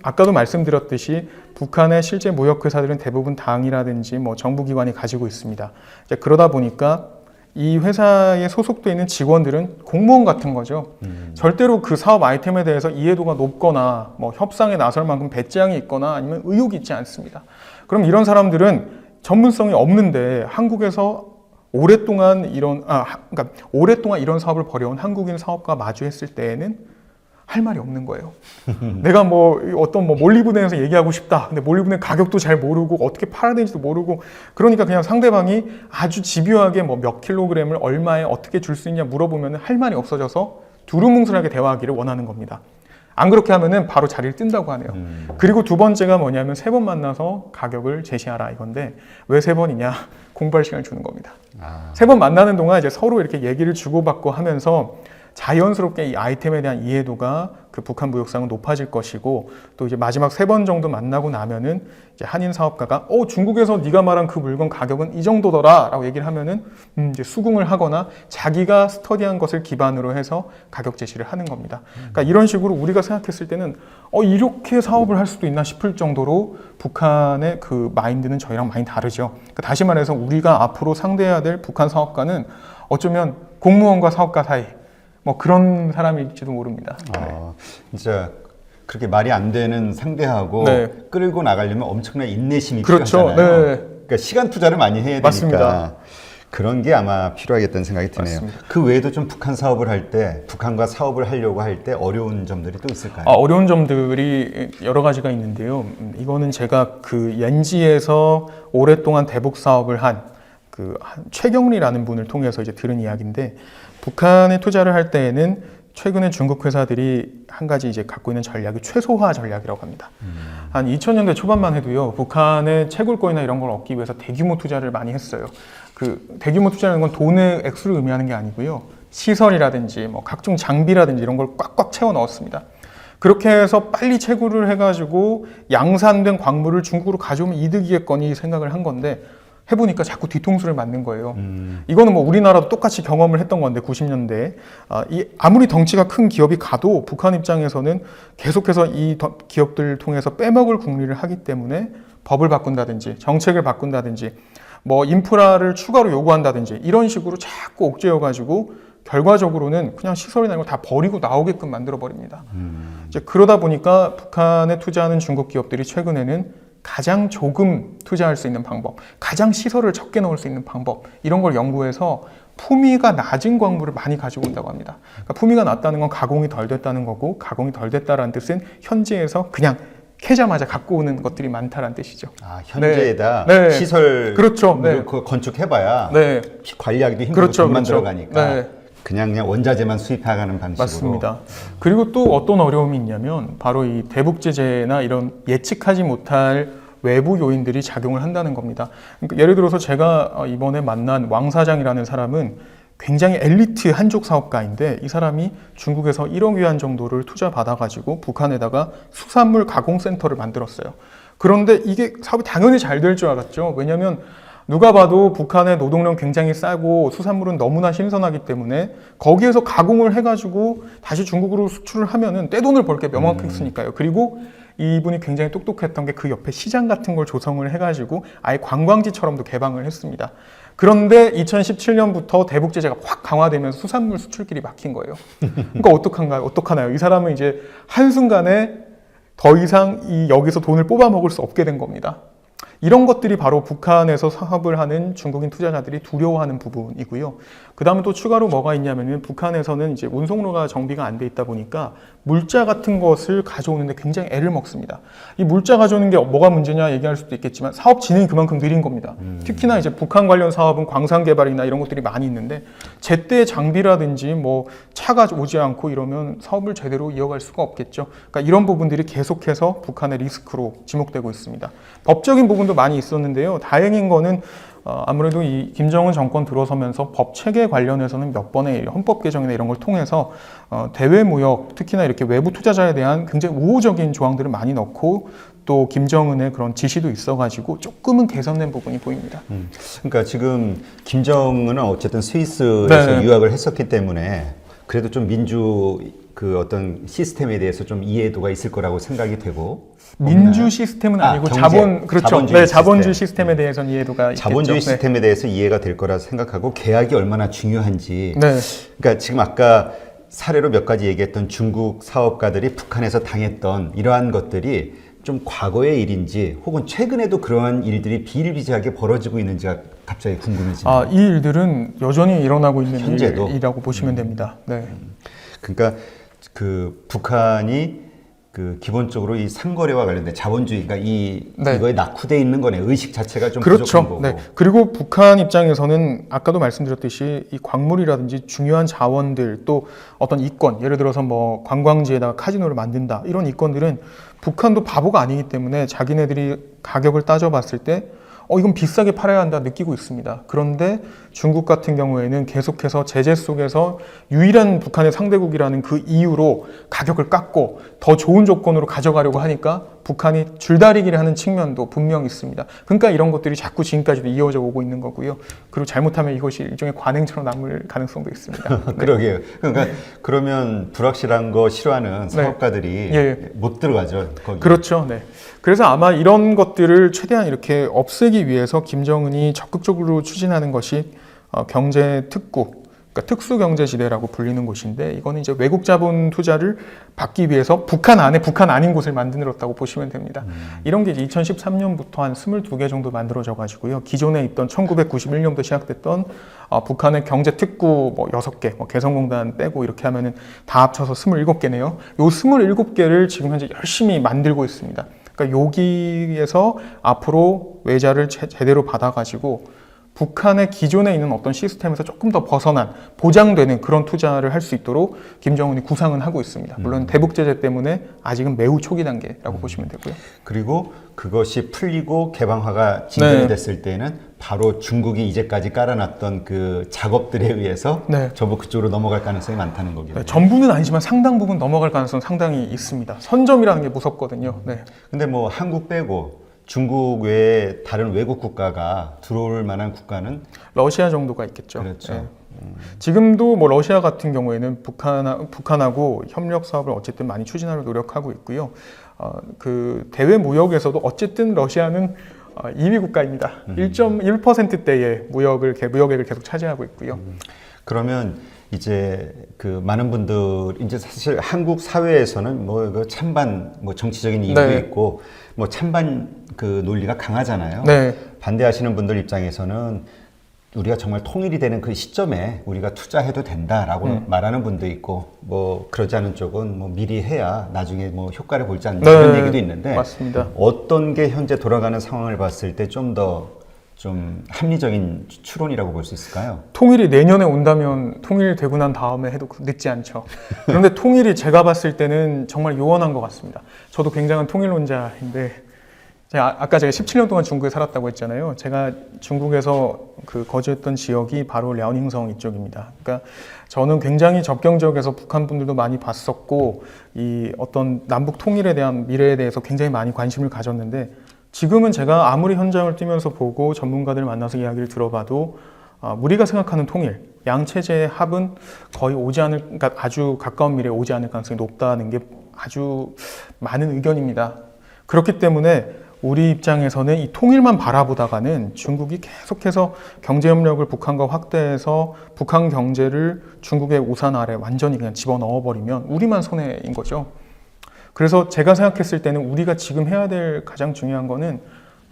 아까도 말씀드렸듯이 북한의 실제 무역회사들은 대부분 당이라든지 뭐 정부기관이 가지고 있습니다. 이제 그러다 보니까 이 회사에 소속되어 있는 직원들은 공무원 같은 거죠. 절대로 그 사업 아이템에 대해서 이해도가 높거나 뭐 협상에 나설 만큼 배짱이 있거나 아니면 의욕이 있지 않습니다. 그럼 이런 사람들은 전문성이 없는데 한국에서 오랫동안 이런 사업을 벌여온 한국인 사업가가 마주했을 때에는 할 말이 없는 거예요. 내가 뭐 어떤 뭐 몰리브덴에서 얘기하고 싶다. 근데 몰리브덴 가격도 잘 모르고 어떻게 팔아야 되는지도 모르고 그러니까 그냥 상대방이 아주 집요하게 뭐 몇 킬로그램을 얼마에 어떻게 줄 수 있냐 물어보면 할 말이 없어져서 두루뭉술하게 대화하기를 원하는 겁니다. 안 그렇게 하면은 바로 자리를 뜬다고 하네요. 그리고 두 번째가 뭐냐면 3번 만나서 가격을 제시하라 이건데 왜 3번이냐? 공부할 시간을 주는 겁니다. 3번 만나는 동안 이제 서로 이렇게 얘기를 주고받고 하면서 자연스럽게 이 아이템에 대한 이해도가 그 북한 무역상은 높아질 것이고 또 이제 마지막 3번 정도 만나고 나면은 이제 한인 사업가가 중국에서 네가 말한 그 물건 가격은 이 정도더라 라고 얘기를 하면은 이제 수긍을 하거나 자기가 스터디한 것을 기반으로 해서 가격 제시를 하는 겁니다. 그러니까 이런 식으로 우리가 생각했을 때는 이렇게 사업을 할 수도 있나 싶을 정도로 북한의 그 마인드는 저희랑 많이 다르죠. 그러니까 다시 말해서 우리가 앞으로 상대해야 될 북한 사업가는 어쩌면 공무원과 사업가 사이 뭐 그런 사람일지도 모릅니다. 진짜 그렇게 말이 안 되는 상대하고 네. 끌고 나가려면 엄청난 인내심이 그렇죠. 필요하잖아요. 네. 그러니까 시간 투자를 많이 해야 되니까 맞습니다. 그런 게 아마 필요하겠다는 생각이 드네요. 맞습니다. 그 외에도 좀 북한 사업을 할 때, 북한과 사업을 하려고 할 때 어려운 점들이 또 있을까요? 어려운 점들이 여러 가지가 있는데요. 이거는 제가 그 옌지에서 오랫동안 대북 사업을 한 그 최경리라는 분을 통해서 이제 들은 이야기인데 북한에 투자를 할 때에는 최근에 중국 회사들이 한 가지 이제 갖고 있는 전략이 최소화 전략이라고 합니다. 한 2000년대 초반만 해도요, 북한의 채굴권이나 이런 걸 얻기 위해서 대규모 투자를 많이 했어요. 그 대규모 투자라는 건 돈의 액수를 의미하는 게 아니고요, 시설이라든지 뭐 각종 장비라든지 이런 걸 꽉꽉 채워 넣었습니다. 그렇게 해서 빨리 채굴을 해가지고 양산된 광물을 중국으로 가져오면 이득이겠거니 생각을 한 건데 해보니까 자꾸 뒤통수를 맞는 거예요. 이거는 뭐 우리나라도 똑같이 경험을 했던 건데 90년대에 아무리 덩치가 큰 기업이 가도 북한 입장에서는 계속해서 이 기업들을 통해서 빼먹을 궁리를 하기 때문에 법을 바꾼다든지 정책을 바꾼다든지 뭐 인프라를 추가로 요구한다든지 이런 식으로 자꾸 옥죄어가지고 결과적으로는 그냥 시설이나 이런 거 다 버리고 나오게끔 만들어 버립니다. 이제 그러다 보니까 북한에 투자하는 중국 기업들이 최근에는 가장 조금 투자할 수 있는 방법, 가장 시설을 적게 넣을 수 있는 방법 이런 걸 연구해서 품위가 낮은 광물을 많이 가지고 온다고 합니다. 그러니까 품위가 낮다는 건 가공이 덜 됐다는 거고 가공이 덜 됐다라는 뜻은 현지에서 그냥 캐자마자 갖고 오는 것들이 많다라는 뜻이죠. 아, 현재에다 네. 시설 그렇죠. 네. 건축해봐야 네. 관리하기도 힘들고 그렇죠. 돈만 그렇죠. 들어가니까 네. 그냥 원자재만 수입해가는 방식으로. 맞습니다. 그리고 또 어떤 어려움이 있냐면 바로 이 대북 제재나 이런 예측하지 못할 외부 요인들이 작용을 한다는 겁니다. 그러니까 예를 들어서 제가 이번에 만난 왕 사장이라는 사람은 굉장히 엘리트 한족 사업가인데 이 사람이 중국에서 1억 위안 정도를 투자 받아가지고 북한에다가 수산물 가공센터를 만들었어요. 그런데 이게 사업이 당연히 잘 될 줄 알았죠. 왜냐하면 누가 봐도 북한의 노동력 굉장히 싸고 수산물은 너무나 신선하기 때문에 거기에서 가공을 해가지고 다시 중국으로 수출을 하면은 떼돈을 벌 게 명확했으니까요. 그리고 이분이 굉장히 똑똑했던 게 그 옆에 시장 같은 걸 조성을 해가지고 아예 관광지처럼도 개방을 했습니다. 그런데 2017년부터 대북 제재가 확 강화되면서 수산물 수출길이 막힌 거예요. 그러니까 어떡하나요? 이 사람은 이제 한순간에 더 이상 여기서 돈을 뽑아 먹을 수 없게 된 겁니다. 이런 것들이 바로 북한에서 사업을 하는 중국인 투자자들이 두려워하는 부분이고요. 그 다음에 또 추가로 뭐가 있냐면은 북한에서는 이제 운송로가 정비가 안 돼 있다 보니까 물자 같은 것을 가져오는데 굉장히 애를 먹습니다. 이 물자 가져오는 게 뭐가 문제냐 얘기할 수도 있겠지만 사업 진행이 그만큼 느린 겁니다. 특히나 이제 북한 관련 사업은 광산 개발이나 이런 것들이 많이 있는데 제때 장비라든지 뭐 차가 오지 않고 이러면 사업을 제대로 이어갈 수가 없겠죠. 그러니까 이런 부분들이 계속해서 북한의 리스크로 지목되고 있습니다. 법적인 부분도 많이 있었는데요. 다행인 거는 아무래도 이 김정은 정권 들어서면서 법 체계 관련해서는 몇 번의 헌법 개정이나 이런 걸 통해서 대외 무역, 특히나 이렇게 외부 투자자에 대한 굉장히 우호적인 조항들을 많이 넣고 또 김정은의 그런 지시도 있어가지고 조금은 개선된 부분이 보입니다. 그러니까 지금 김정은은 어쨌든 스위스에서 네. 유학을 했었기 때문에 그래도 좀 민주 그 어떤 시스템에 대해서 좀 이해도가 있을 거라고 생각이 되고 민주 시스템은 아니고 경제, 그렇죠. 자본주의 자본주의 시스템에 대해서는 이해도가 자본주의 있겠죠. 시스템에 대해서 이해가 될 거라 생각하고 계약이 얼마나 중요한지. 네. 그러니까 지금 아까 사례로 몇 가지 얘기했던 중국 사업가들이 북한에서 당했던 이러한 것들이 좀 과거의 일인지 혹은 최근에도 그러한 일들이 비일비재하게 벌어지고 있는지가 갑자기 궁금해집니다. 이 일들은 여전히 일어나고 있는 현재도? 일이라고 보시면 됩니다. 네. 그러니까 그 북한이 그 기본적으로 이 상거래와 관련된 자본주의, 그러니까 네. 이거에 낙후돼 있는 거네. 의식 자체가 좀 그렇죠. 부족한 거고. 네. 그리고 북한 입장에서는 아까도 말씀드렸듯이 이 광물이라든지 중요한 자원들 또 어떤 이권, 예를 들어서 뭐 관광지에다가 카지노를 만든다 이런 이권들은 북한도 바보가 아니기 때문에 자기네들이 가격을 따져봤을 때 이건 비싸게 팔아야 한다 느끼고 있습니다. 그런데 중국 같은 경우에는 계속해서 제재 속에서 유일한 북한의 상대국이라는 그 이유로 가격을 깎고 더 좋은 조건으로 가져가려고 하니까 북한이 줄다리기를 하는 측면도 분명히 있습니다. 그러니까 이런 것들이 자꾸 지금까지도 이어져 오고 있는 거고요. 그리고 잘못하면 이것이 일종의 관행처럼 남을 가능성도 있습니다. 네. 그러게요. 그러니까 그러면 불확실한 거 싫어하는 사업가들이 예. 못 들어가죠. 거기. 그렇죠. 네. 그래서 아마 이런 것들을 최대한 이렇게 없애기 위해서 김정은이 적극적으로 추진하는 것이 경제 특구, 그러니까 특수경제지대라고 불리는 곳인데 이거는 이제 외국 자본 투자를 받기 위해서 북한 안에 북한 아닌 곳을 만들었다고 보시면 됩니다. 이런 게 2013년부터 한 22개 정도 만들어져 가지고요. 기존에 있던 1991년부터 시작됐던 북한의 경제 특구 뭐 6개, 뭐 개성공단 빼고 이렇게 하면은 다 합쳐서 27개네요. 요 27개를 지금 현재 열심히 만들고 있습니다. 그러니까 여기에서 앞으로 외자를 제대로 받아가지고 북한의 기존에 있는 어떤 시스템에서 조금 더 벗어난 보장되는 그런 투자를 할 수 있도록 김정은이 구상은 하고 있습니다. 물론 대북 제재 때문에 아직은 매우 초기 단계라고 보시면 되고요. 그리고 그것이 풀리고 개방화가 진전이 네. 됐을 때는 바로 중국이 이제까지 깔아놨던 그 작업들에 의해서 네. 전부 그쪽으로 넘어갈 가능성이 많다는 거겠네요. 네, 전부는 아니지만 상당 부분 넘어갈 가능성 상당히 있습니다. 선점이라는 게 무섭거든요. 네. 근데 뭐 한국 빼고 중국 외에 다른 외국 국가가 들어올 만한 국가는 러시아 정도가 있겠죠. 그렇죠. 네. 지금도 뭐 러시아 같은 경우에는 북한하고 협력 사업을 어쨌든 많이 추진하려 노력하고 있고요. 그 대외 무역에서도 어쨌든 러시아는 2위 국가입니다. 1.1%대의 무역액을 계속 차지하고 있고요. 그러면 이제 그 많은 분들 이제 사실 한국 사회에서는 뭐 그 찬반 뭐 정치적인 이유도 네. 있고 뭐 찬반 그 논리가 강하잖아요. 네. 반대하시는 분들 입장에서는 우리가 정말 통일이 되는 그 시점에 우리가 투자해도 된다라고 말하는 분도 있고 뭐 그러지 않은 쪽은 뭐 미리 해야 나중에 뭐 효과를 볼지 않는 네. 그런 얘기도 있는데 맞습니다. 어떤 게 현재 돌아가는 상황을 봤을 때 좀 합리적인 추론이라고 볼 수 있을까요? 통일이 내년에 온다면 통일되고 난 다음에 해도 늦지 않죠. 그런데 통일이 제가 봤을 때는 정말 요원한 것 같습니다. 저도 굉장한 통일론자인데 아까 제가 17년 동안 중국에 살았다고 했잖아요. 제가 중국에서 그 거주했던 지역이 바로 랴오닝성 이쪽입니다. 그러니까 저는 굉장히 접경 지역에서 북한 분들도 많이 봤었고 이 어떤 남북 통일에 대한 미래에 대해서 굉장히 많이 관심을 가졌는데 지금은 제가 아무리 현장을 뛰면서 보고 전문가들 만나서 이야기를 들어봐도 우리가 생각하는 통일, 양 체제의 합은 거의 그러니까 아주 가까운 미래에 오지 않을 가능성이 높다는 게 아주 많은 의견입니다. 그렇기 때문에 우리 입장에서는 이 통일만 바라보다가는 중국이 계속해서 경제협력을 북한과 확대해서 북한 경제를 중국의 우산 아래 완전히 그냥 집어넣어버리면 우리만 손해인 거죠. 그래서 제가 생각했을 때는 우리가 지금 해야 될 가장 중요한 거는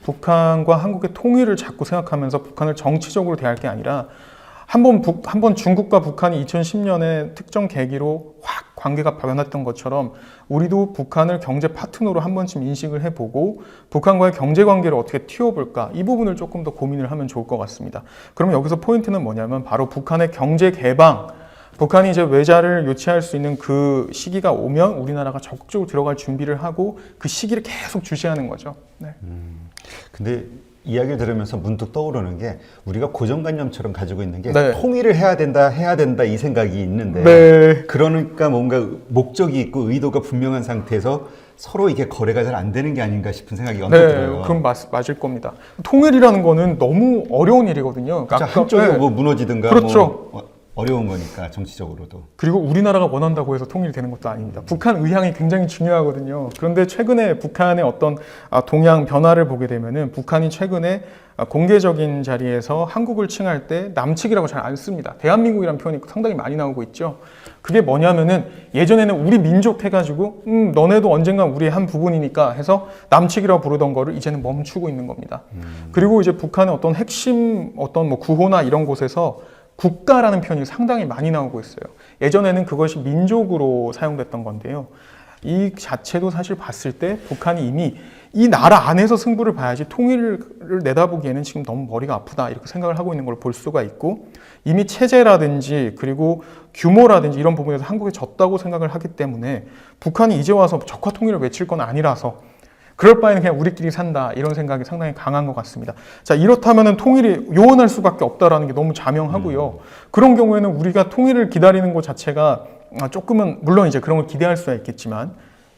북한과 한국의 통일을 자꾸 생각하면서 북한을 정치적으로 대할 게 아니라 한번 중국과 북한이 2010년에 특정 계기로 확 관계가 변했던 것처럼 우리도 북한을 경제 파트너로 한 번쯤 인식을 해보고 북한과의 경제 관계를 어떻게 틔워볼까 이 부분을 조금 더 고민을 하면 좋을 것 같습니다. 그러면 여기서 포인트는 뭐냐면 바로 북한의 경제 개방, 북한이 이제 외자를 요치할 수 있는 그 시기가 오면 우리나라가 적극적으로 들어갈 준비를 하고 그 시기를 계속 주시하는 거죠. 네. 근데 이야기를 들으면서 문득 떠오르는 게 우리가 고정관념처럼 가지고 있는 게 네. 통일을 해야 된다 이 생각이 있는데 네. 그러니까 뭔가 목적이 있고 의도가 분명한 상태에서 서로 이게 거래가 잘 안 되는 게 아닌가 싶은 생각이 언뜻 들어요. 그럼 맞을 겁니다. 통일이라는 거는 너무 어려운 일이거든요. 그렇죠. 아까- 한쪽이 네. 뭐 무너지든가 그렇죠. 뭐 어려운 거니까 정치적으로도. 그리고 우리나라가 원한다고 해서 통일이 되는 것도 아닙니다. 북한 의향이 굉장히 중요하거든요. 그런데 최근에 북한의 어떤 동향 변화를 보게 되면은 북한이 최근에 공개적인 자리에서 한국을 칭할 때 남측이라고 잘 안 씁니다. 대한민국이라는 표현이 상당히 많이 나오고 있죠. 그게 뭐냐면은 예전에는 우리 민족 해가지고 너네도 언젠간 우리의 한 부분이니까 해서 남측이라고 부르던 거를 이제는 멈추고 있는 겁니다. 그리고 이제 북한의 어떤 핵심 어떤 뭐 구호나 이런 곳에서 국가라는 표현이 상당히 많이 나오고 있어요. 예전에는 그것이 민족으로 사용됐던 건데요. 이 자체도 사실 봤을 때 북한이 이미 이 나라 안에서 승부를 봐야지 통일을 내다보기에는 지금 너무 머리가 아프다 이렇게 생각을 하고 있는 걸 볼 수가 있고 이미 체제라든지 그리고 규모라든지 이런 부분에서 한국에 졌다고 생각을 하기 때문에 북한이 이제 와서 적화 통일을 외칠 건 아니라서 그럴 바에는 그냥 우리끼리 산다 이런 생각이 상당히 강한 것 같습니다. 자, 이렇다면은 통일이 요원할 수밖에 없다라는 게 너무 자명하고요. 그런 경우에는 우리가 통일을 기다리는 것 자체가 조금은 물론 이제 그런 걸 기대할 수야 있겠지만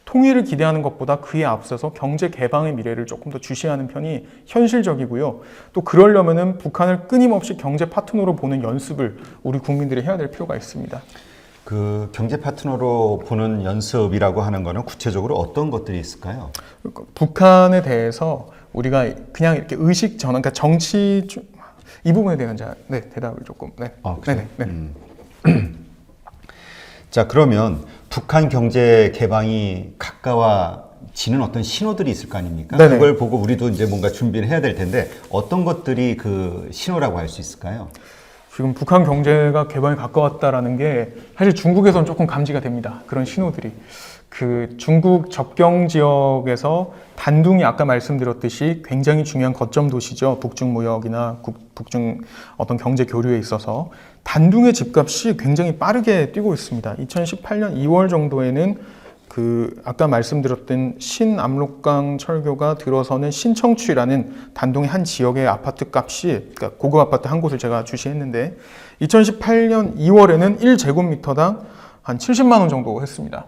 통일을 기대하는 것보다 그에 앞서서 경제 개방의 미래를 조금 더 주시하는 편이 현실적이고요. 또 그러려면은 북한을 끊임없이 경제 파트너로 보는 연습을 우리 국민들이 해야 될 필요가 있습니다. 그 경제 파트너로 보는 연습이라고 하는 거는 구체적으로 어떤 것들이 있을까요? 북한에 대해서 우리가 그냥 이렇게 의식 전환, 그러니까 정치 이 부분에 대한 대답을 조금 그래요? 네네. 자, 그러면 북한 경제 개방이 가까워지는 어떤 신호들이 있을 거 아닙니까? 네네. 그걸 보고 우리도 이제 뭔가 준비를 해야 될 텐데 어떤 것들이 그 신호라고 할 수 있을까요? 지금 북한 경제가 개방에 가까웠다라는 게 사실 중국에서는 조금 감지가 됩니다. 그런 신호들이. 그 중국 접경 지역에서 단둥이 아까 말씀드렸듯이 굉장히 중요한 거점 도시죠. 북중 무역이나 북중 어떤 경제 교류에 있어서 단둥의 집값이 굉장히 빠르게 뛰고 있습니다. 2018년 2월 정도에는 그 아까 말씀드렸던 신압록강 철교가 들어서는 신청추라는 단동의 한 지역의 아파트 값이, 그러니까 고급 아파트 한 곳을 제가 주시했는데 2018년 2월에는 1제곱미터당 한 70만 원 정도 했습니다.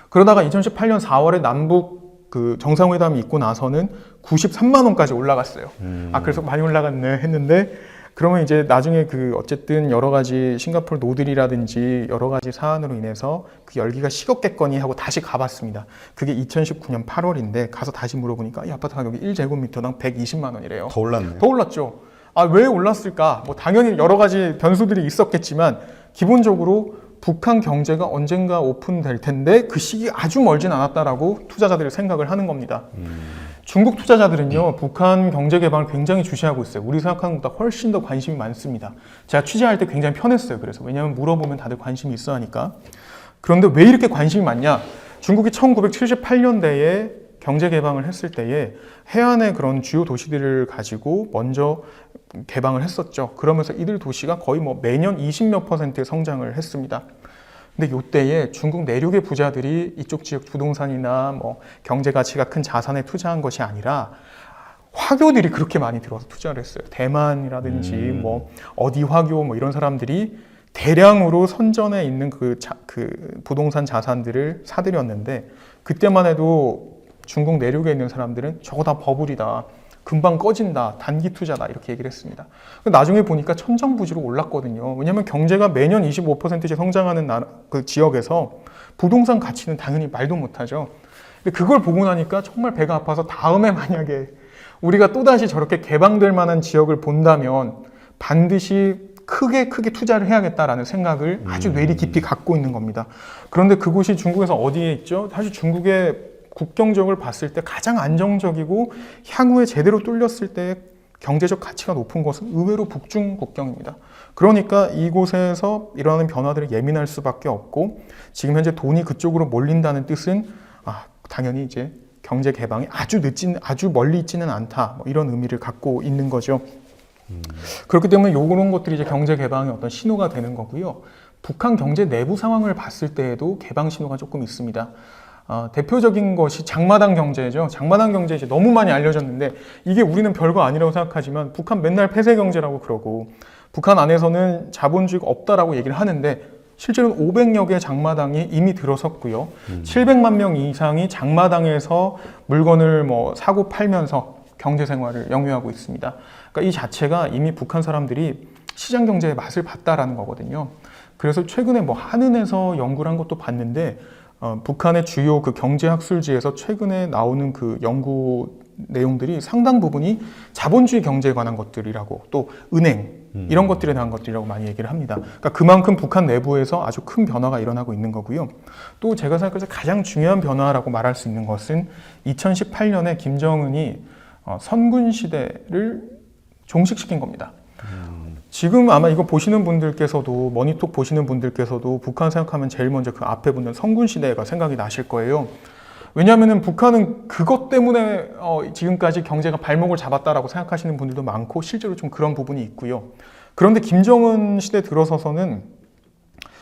그러다가 2018년 4월에 남북 그 정상회담이 있고 나서는 93만 원까지 올라갔어요. 아, 그래서 많이 올라갔네 했는데, 그러면 이제 나중에 그 어쨌든 여러 가지 싱가포르 노들이라든지 여러 가지 사안으로 인해서 그 열기가 식었겠거니 하고 다시 가봤습니다. 그게 2019년 8월인데 가서 다시 물어보니까 이 아파트 가격이 1제곱미터당 120만 원이래요. 더 올랐네. 더 올랐죠. 아, 왜 올랐을까? 뭐 당연히 여러 가지 변수들이 있었겠지만 기본적으로 북한 경제가 언젠가 오픈될 텐데 그 시기 아주 멀진 않았다라고 투자자들이 생각을 하는 겁니다. 중국 투자자들은요, 북한 경제 개방을 굉장히 주시하고 있어요. 우리 생각하는 것보다 훨씬 더 관심이 많습니다. 제가 취재할 때 굉장히 편했어요. 그래서 왜냐하면 물어보면 다들 관심이 있어 하니까. 그런데 왜 이렇게 관심이 많냐? 중국이 1978년대에 경제 개방을 했을 때에 해안의 그런 주요 도시들을 가지고 먼저 개방을 했었죠. 그러면서 이들 도시가 거의 뭐 매년 20몇 %의 성장을 했습니다. 근데 이때에 중국 내륙의 부자들이 이쪽 지역 부동산이나 뭐 경제 가치가 큰 자산에 투자한 것이 아니라 화교들이 그렇게 많이 들어와서 투자를 했어요. 대만이라든지 뭐 어디 화교 뭐 이런 사람들이 대량으로 선전에 있는 그 부동산 자산들을 사들였는데, 그때만 해도 중국 내륙에 있는 사람들은 저거 다 버블이다, 금방 꺼진다, 단기 투자다, 이렇게 얘기를 했습니다. 나중에 보니까 천정부지로 올랐거든요. 왜냐하면 경제가 매년 25%씩 성장하는 그 지역에서 부동산 가치는 당연히 말도 못하죠. 근데 그걸 보고 나니까 정말 배가 아파서 다음에 만약에 우리가 또다시 저렇게 개방될 만한 지역을 본다면 반드시 크게 투자를 해야겠다라는 생각을 아주 뇌리 깊이 갖고 있는 겁니다. 그런데 그곳이 중국에서 어디에 있죠? 사실 중국의 국경적을 봤을 때 가장 안정적이고 향후에 제대로 뚫렸을 때 경제적 가치가 높은 것은 의외로 북중 국경입니다. 그러니까 이곳에서 일어나는 변화들을 예민할 수밖에 없고, 지금 현재 돈이 그쪽으로 몰린다는 뜻은 당연히 이제 경제 개방이 아주 멀리 있지는 않다, 뭐 이런 의미를 갖고 있는 거죠. 그렇기 때문에 이런 것들이 이제 경제 개방의 어떤 신호가 되는 거고요. 북한 경제 내부 상황을 봤을 때에도 개방 신호가 조금 있습니다. 대표적인 것이 장마당 경제죠. 장마당 경제 이제 너무 많이 알려졌는데 이게 우리는 별거 아니라고 생각하지만 북한 맨날 폐쇄 경제라고 그러고 북한 안에서는 자본주의가 없다라고 얘기를 하는데 실제로는 500여 개의 장마당이 이미 들어섰고요. 700만 명 이상이 장마당에서 물건을 뭐 사고 팔면서 경제 생활을 영위하고 있습니다. 그러니까 이 자체가 이미 북한 사람들이 시장 경제의 맛을 봤다라는 거거든요. 그래서 최근에 뭐 한은에서 연구를 한 것도 봤는데 북한의 주요 그 경제학술지에서 최근에 나오는 그 연구 내용들이 상당 부분이 자본주의 경제에 관한 것들이라고, 또 은행 이런 것들에 대한 것들이라고 많이 얘기를 합니다. 그러니까 그만큼 북한 내부에서 아주 큰 변화가 일어나고 있는 거고요. 또 제가 생각해서 가장 중요한 변화라고 말할 수 있는 것은 2018년에 김정은이 선군 시대를 종식시킨 겁니다. 지금 아마 이거 보시는 분들께서도, 머니톡 보시는 분들께서도 북한 생각하면 제일 먼저 그 앞에 붙는 선군 시대가 생각이 나실 거예요. 왜냐하면 북한은 그것 때문에 지금까지 경제가 발목을 잡았다라고 생각하시는 분들도 많고 실제로 좀 그런 부분이 있고요. 그런데 김정은 시대 들어서서는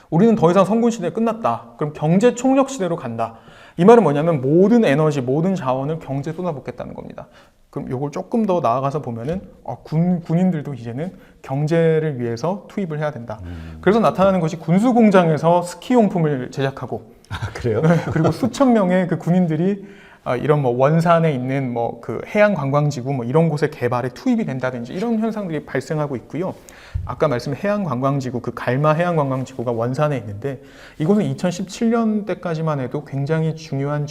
우리는 더 이상 선군 시대 끝났다. 그럼 경제 총력 시대로 간다. 이 말은 뭐냐면 모든 에너지, 모든 자원을 경제에 쏟아붓겠다는 겁니다. 그럼 이걸 조금 더 나아가서 보면은 군인들도 이제는 경제를 위해서 투입을 해야 된다. 그래서 나타나는 것이 군수 공장에서 스키 용품을 제작하고, 그래요? 네, 그리고 수천 명의 그 군인들이 이런 뭐 원산에 있는 뭐 그 해양 관광지구 뭐 이런 곳에 개발에 투입이 된다든지 이런 현상들이 발생하고 있고요. 아까 말씀한 해양 관광지구, 그 갈마 해양 관광지구가 원산에 있는데 이곳은 2017년대까지만 해도 굉장히 중요한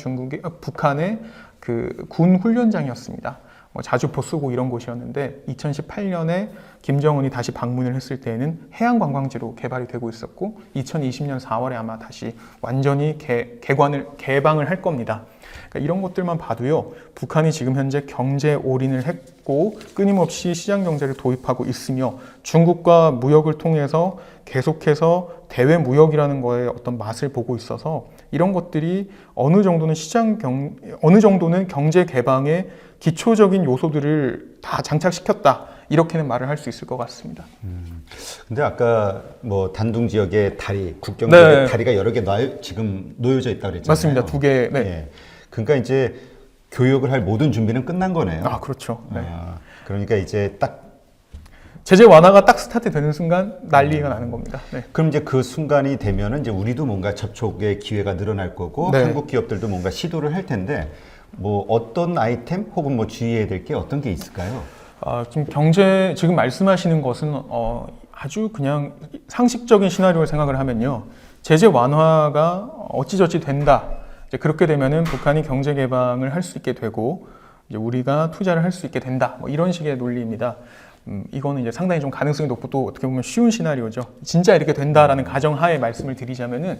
북한의 그 군 훈련장이었습니다. 뭐 자주포 쓰고 이런 곳이었는데 2018년에 김정은이 다시 방문을 했을 때에는 해양 관광지로 개발이 되고 있었고 2020년 4월에 아마 다시 완전히 개방을 할 겁니다. 그러니까 이런 것들만 봐도요, 북한이 지금 현재 경제 올인을 했고 끊임없이 시장 경제를 도입하고 있으며 중국과 무역을 통해서 계속해서 대외 무역이라는 거에 어떤 맛을 보고 있어서 이런 것들이 어느 정도는 어느 정도는 경제 개방의 기초적인 요소들을 다 장착시켰다. 이렇게는 말을 할 수 있을 것 같습니다. 근데 아까 뭐 단둥 지역에 다리, 국경 지역에 네. 다리가 여러 개 지금 놓여져 있다고 그랬잖아요. 맞습니다. 2개. 네. 예. 그러니까 이제 교역을 할 모든 준비는 끝난 거네요. 아, 그렇죠. 네. 그러니까 이제 딱 제재 완화가 딱 스타트되는 순간 난리가 나는 겁니다. 네. 그럼 이제 그 순간이 되면은 이제 우리도 뭔가 접촉의 기회가 늘어날 거고 네. 한국 기업들도 뭔가 시도를 할 텐데 뭐 어떤 아이템 혹은 뭐 주의해야 될 게 어떤 게 있을까요? 지금 말씀하시는 것은 아주 그냥 상식적인 시나리오를 생각을 하면요. 제재 완화가 어찌저찌 된다. 이제 그렇게 되면은 북한이 경제 개방을 할 수 있게 되고 이제 우리가 투자를 할 수 있게 된다. 뭐 이런 식의 논리입니다. 이거는 이제 상당히 좀 가능성이 높고 또 어떻게 보면 쉬운 시나리오죠. 진짜 이렇게 된다라는 가정하에 말씀을 드리자면은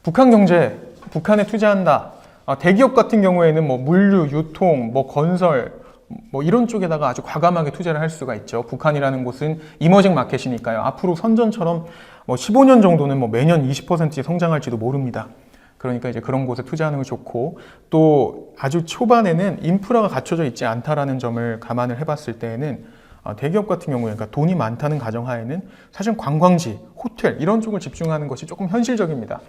북한 경제, 북한에 투자한다. 대기업 같은 경우에는 뭐 물류, 유통, 뭐 건설, 뭐 이런 쪽에다가 아주 과감하게 투자를 할 수가 있죠. 북한이라는 곳은 이머징 마켓이니까요. 앞으로 선전처럼 뭐 15년 정도는 뭐 매년 20% 성장할지도 모릅니다. 그러니까 이제 그런 곳에 투자하는 게 좋고 또 아주 초반에는 인프라가 갖춰져 있지 않다라는 점을 감안을 해봤을 때에는 대기업 같은 경우에 그러니까 돈이 많다는 가정하에는 사실 관광지, 호텔 이런 쪽을 집중하는 것이 조금 현실적입니다.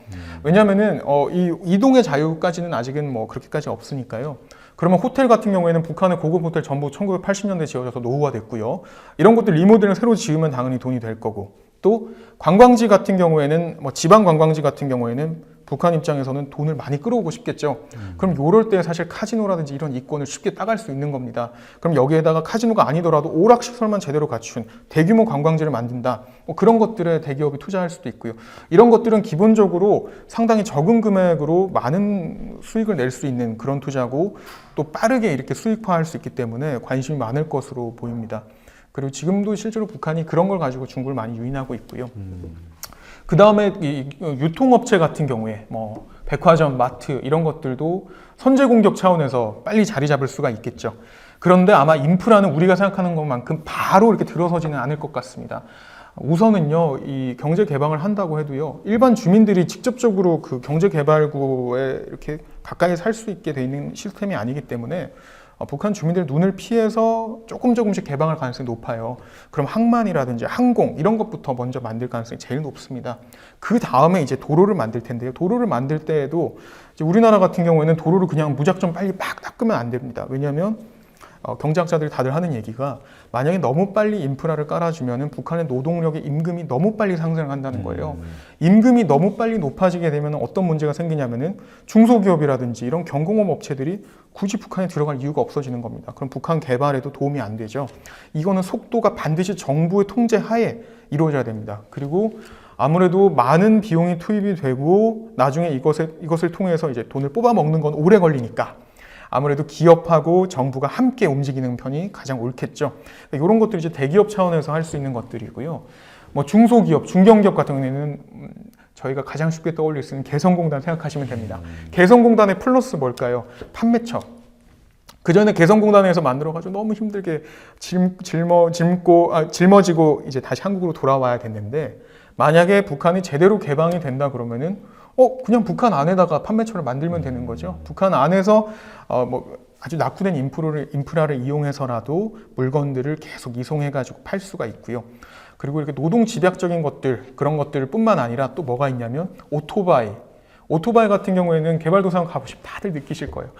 왜냐하면은 이 이동의 자유까지는 아직은 뭐 그렇게까지 없으니까요. 그러면 호텔 같은 경우에는 북한의 고급 호텔 전부 1980년대에 지어져서 노후화됐고요. 이런 것들 리모델을 새로 지으면 당연히 돈이 될 거고 또 관광지 같은 경우에는 뭐 지방 관광지 같은 경우에는 북한 입장에서는 돈을 많이 끌어오고 싶겠죠. 그럼 요럴 때 사실 카지노라든지 이런 이권을 쉽게 따갈 수 있는 겁니다. 그럼 여기에다가 카지노가 아니더라도 오락시설만 제대로 갖춘 대규모 관광지를 만든다. 뭐 그런 것들에 대기업이 투자할 수도 있고요. 이런 것들은 기본적으로 상당히 적은 금액으로 많은 수익을 낼 수 있는 그런 투자고 또 빠르게 이렇게 수익화할 수 있기 때문에 관심이 많을 것으로 보입니다. 그리고 지금도 실제로 북한이 그런 걸 가지고 중국을 많이 유인하고 있고요. 그 다음에 이 유통업체 같은 경우에 뭐 백화점, 마트 이런 것들도 선제 공격 차원에서 빨리 자리 잡을 수가 있겠죠. 그런데 아마 인프라는 우리가 생각하는 것만큼 바로 이렇게 들어서지는 않을 것 같습니다. 우선은요, 이 경제 개방을 한다고 해도요, 일반 주민들이 직접적으로 그 경제 개발구에 이렇게 가까이 살 수 있게 돼 있는 시스템이 아니기 때문에 북한 주민들의 눈을 피해서 조금씩 개방할 가능성이 높아요. 그럼 항만이라든지 항공 이런 것부터 먼저 만들 가능성이 제일 높습니다. 그 다음에 이제 도로를 만들 텐데요. 도로를 만들 때에도 이제 우리나라 같은 경우에는 도로를 그냥 무작정 빨리 막 닦으면 안 됩니다. 왜냐하면 경제학자들이 다들 하는 얘기가 만약에 너무 빨리 인프라를 깔아주면 북한의 노동력의 임금이 너무 빨리 상승한다는 거예요. 임금이 너무 빨리 높아지게 되면 어떤 문제가 생기냐면은 중소기업이라든지 이런 경공업 업체들이 굳이 북한에 들어갈 이유가 없어지는 겁니다. 그럼 북한 개발에도 도움이 안 되죠. 이거는 속도가 반드시 정부의 통제 하에 이루어져야 됩니다. 그리고 아무래도 많은 비용이 투입이 되고 나중에 이것을 통해서 이제 돈을 뽑아 먹는 건 오래 걸리니까 아무래도 기업하고 정부가 함께 움직이는 편이 가장 옳겠죠. 이런 것들이 이제 대기업 차원에서 할 수 있는 것들이고요. 뭐 중소기업, 중견기업 같은 경우에는 저희가 가장 쉽게 떠올릴 수 있는 개성공단 생각하시면 됩니다. 개성공단의 플러스 뭘까요? 판매처. 그 전에 개성공단에서 만들어가지고 너무 힘들게 짊어지고 이제 다시 한국으로 돌아와야 됐는데 만약에 북한이 제대로 개방이 된다 그러면은 그냥 북한 안에다가 판매처를 만들면 되는 거죠. 북한 안에서 뭐 아주 낙후된 인프라를 이용해서라도 물건들을 계속 이송해가지고 팔 수가 있고요. 그리고 이렇게 노동 집약적인 것들 그런 것들 뿐만 아니라 또 뭐가 있냐면 오토바이 같은 경우에는 개발도상 가보시면 다들 느끼실 거예요.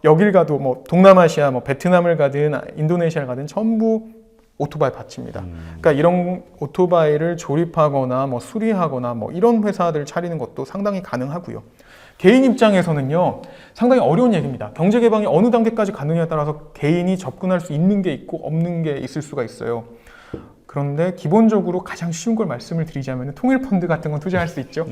여길 가도 뭐 동남아시아, 뭐 베트남을 가든 인도네시아를 가든 전부 오토바이 밭입니다. 그러니까 이런 오토바이를 조립하거나 뭐 수리하거나 뭐 이런 회사들 차리는 것도 상당히 가능하고요. 개인 입장에서는요, 상당히 어려운 얘기입니다. 경제 개방이 어느 단계까지 가느냐에 따라서 개인이 접근할 수 있는 게 있고 없는 게 있을 수가 있어요. 그런데 기본적으로 가장 쉬운 걸 말씀을 드리자면 통일펀드 같은 건 투자할 수 있죠.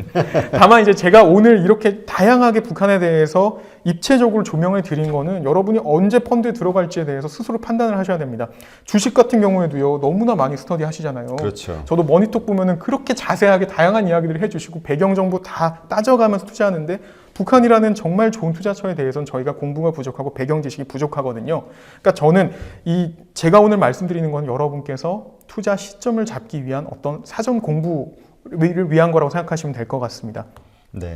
다만 이제 제가 오늘 이렇게 다양하게 북한에 대해서 입체적으로 조명을 드린 거는 여러분이 언제 펀드에 들어갈지에 대해서 스스로 판단을 하셔야 됩니다. 주식 같은 경우에도요, 너무나 많이 스터디 하시잖아요. 그렇죠. 저도 머니톡 보면은 그렇게 자세하게 다양한 이야기들을 해주시고 배경 정보 다 따져가면서 투자하는데 북한이라는 정말 좋은 투자처에 대해서는 저희가 공부가 부족하고 배경 지식이 부족하거든요. 그러니까 저는 제가 오늘 말씀드리는 건 여러분께서 투자 시점을 잡기 위한 어떤 사전 공부를 위한 거라고 생각하시면 될 것 같습니다. 네.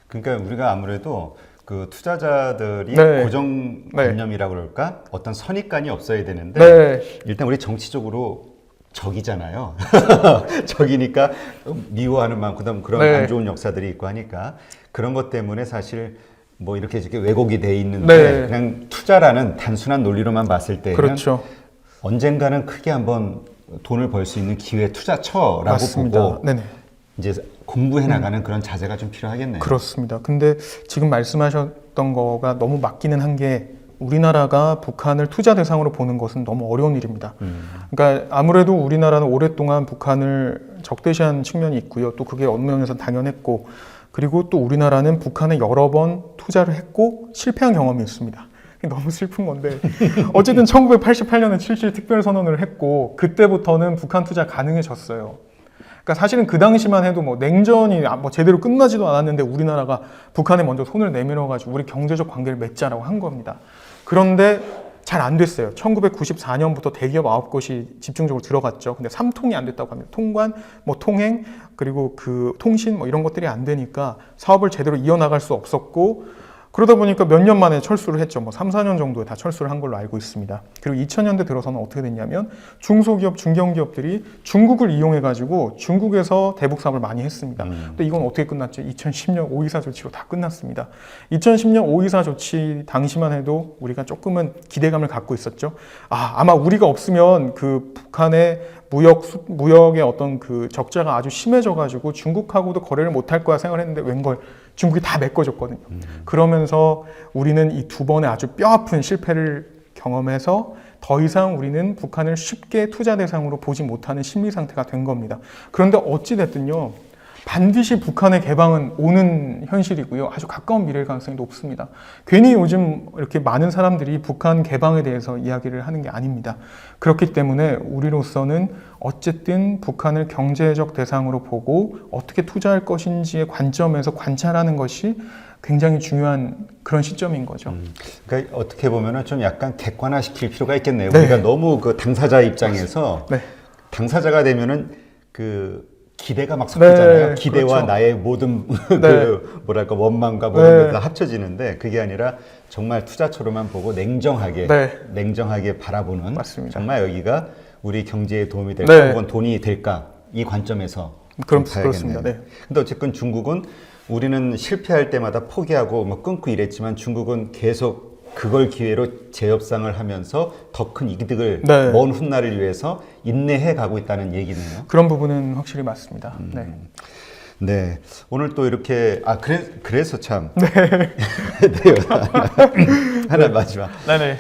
그러니까 우리가 아무래도 그 투자자들이 네. 고정관념이라고 그럴까? 어떤 선입관이 없어야 되는데 네. 일단 우리 정치적으로 적이잖아요. 적이니까 미워하는 만큼 그런 네. 안 좋은 역사들이 있고 하니까 그런 것 때문에 사실 뭐 이렇게 왜곡이 돼 있는데 네. 그냥 투자라는 단순한 논리로만 봤을 때는 그렇죠. 언젠가는 크게 한번 돈을 벌 수 있는 기회 투자처라고 맞습니다. 보고 네네. 이제 공부해 나가는 그런 자세가 좀 필요하겠네요. 그렇습니다. 근데 지금 말씀하셨던 거가 너무 맞기는 한 게 우리나라가 북한을 투자 대상으로 보는 것은 너무 어려운 일입니다. 그러니까 아무래도 우리나라는 오랫동안 북한을 적대시한 측면이 있고요. 또 그게 어느 면에서 당연했고, 그리고 또 우리나라는 북한에 여러 번 투자를 했고 실패한 경험이 있습니다. 너무 슬픈 건데 어쨌든 1988년에 7.7 특별선언을 했고 그때부터는 북한 투자 가능해졌어요. 그러니까 사실은 그 당시만 해도 뭐 냉전이 뭐 제대로 끝나지도 않았는데 우리나라가 북한에 먼저 손을 내밀어가지고 우리 경제적 관계를 맺자라고 한 겁니다. 그런데 잘 안 됐어요. 1994년부터 대기업 9곳이 집중적으로 들어갔죠. 근데 3통이 안 됐다고 합니다. 통관, 뭐 통행, 그리고 그 통신 뭐 이런 것들이 안 되니까 사업을 제대로 이어나갈 수 없었고 그러다 보니까 몇 년 만에 철수를 했죠. 뭐 3, 4년 정도에 다 철수를 한 걸로 알고 있습니다. 그리고 2000년대 들어서는 어떻게 됐냐면 중소기업, 중견기업들이 중국을 이용해가지고 중국에서 대북 사업을 많이 했습니다. 근데 이건 어떻게 끝났죠? 2010년 5.24 조치로 다 끝났습니다. 2010년 5.24 조치 당시만 해도 우리가 조금은 기대감을 갖고 있었죠. 아마 우리가 없으면 그 북한의 무역의 어떤 그 적자가 아주 심해져가지고 중국하고도 거래를 못할 거야 생각을 했는데 웬걸 중국이 다 메꿔줬거든요. 그러면서 우리는 이 두 번의 아주 뼈아픈 실패를 경험해서 더 이상 우리는 북한을 쉽게 투자 대상으로 보지 못하는 심리 상태가 된 겁니다. 그런데 어찌 됐든요. 반드시 북한의 개방은 오는 현실이고요. 아주 가까운 미래일 가능성이 높습니다. 괜히 요즘 이렇게 많은 사람들이 북한 개방에 대해서 이야기를 하는 게 아닙니다. 그렇기 때문에 우리로서는 어쨌든 북한을 경제적 대상으로 보고 어떻게 투자할 것인지의 관점에서 관찰하는 것이 굉장히 중요한 그런 시점인 거죠. 그러니까 어떻게 보면은 좀 약간 객관화시킬 필요가 있겠네요. 네. 우리가 너무 그 당사자 입장에서 네. 당사자가 되면은 그 기대가 막 섞이잖아요. 네, 기대와 그렇죠. 나의 모든 네. 그 뭐랄까 원망과 모든 네. 게 다 합쳐지는데 그게 아니라 정말 투자처로만 보고 냉정하게 네. 냉정하게 바라보는 맞습니다. 정말 여기가 우리 경제에 도움이 될까 네. 혹은 돈이 될까 이 관점에서 그렇습니다. 네. 근데 어쨌든 중국은 우리는 실패할 때마다 포기하고 뭐 끊고 이랬지만 중국은 계속 그걸 기회로 재협상을 하면서 더 큰 이득을 네. 먼 훗날을 위해서 인내해 가고 있다는 얘기네요. 그런 부분은 확실히 맞습니다. 네. 네, 오늘 또 이렇게 그래서 참 네. 하나 마지막. 네네.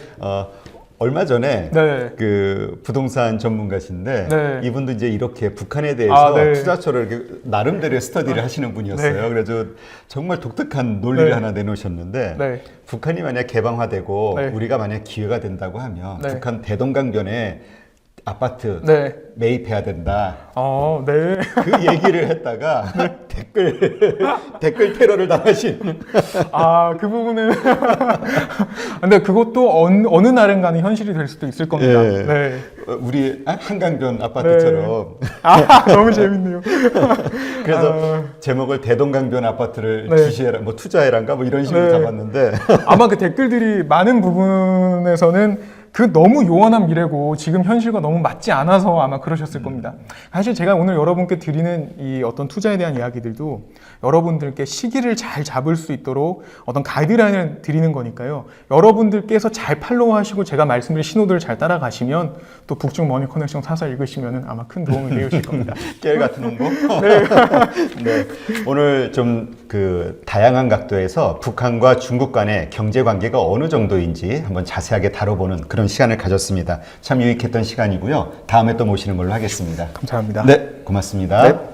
얼마 전에 네. 그 부동산 전문가신데 네. 이분도 이제 이렇게 북한에 대해서 네. 투자처를 이렇게 나름대로의 스터디를 하시는 분이었어요. 네. 그래서 정말 독특한 논리를 네. 하나 내놓으셨는데 네. 북한이 만약 개방화되고 네. 우리가 만약 기회가 된다고 하면 네. 북한 대동강변에 아파트 네. 매입해야 된다. 네. 그 얘기를 했다가 댓글 테러를 당하신. 그 부분은. 근데 그것도 어느 날인가는 현실이 될 수도 있을 겁니다. 예. 네. 우리 한강변 아파트처럼. 너무 재밌네요. 그래서 제목을 대동강변 아파트를 네. 지시해라, 뭐 투자해란가 뭐 이런 식으로 네. 잡았는데. 아마 그 댓글들이 많은 부분에서는 그 너무 요원한 미래고 지금 현실과 너무 맞지 않아서 아마 그러셨을 겁니다. 사실 제가 오늘 여러분께 드리는 이 어떤 투자에 대한 이야기들도 여러분들께 시기를 잘 잡을 수 있도록 어떤 가이드라인을 드리는 거니까요. 여러분들께서 잘 팔로우하시고 제가 말씀드린 신호들을 잘 따라가시면 또 북중 머니 커넥션 사서 읽으시면 아마 큰 도움이 되실 겁니다. 깨알 같은 홍보? 네. 오늘 좀 그 다양한 각도에서 북한과 중국 간의 경제 관계가 어느 정도인지 한번 자세하게 다뤄보는 그런 시간을 가졌습니다. 참 유익했던 시간이고요. 다음에 또 모시는 걸로 하겠습니다. 감사합니다. 네, 고맙습니다. 네.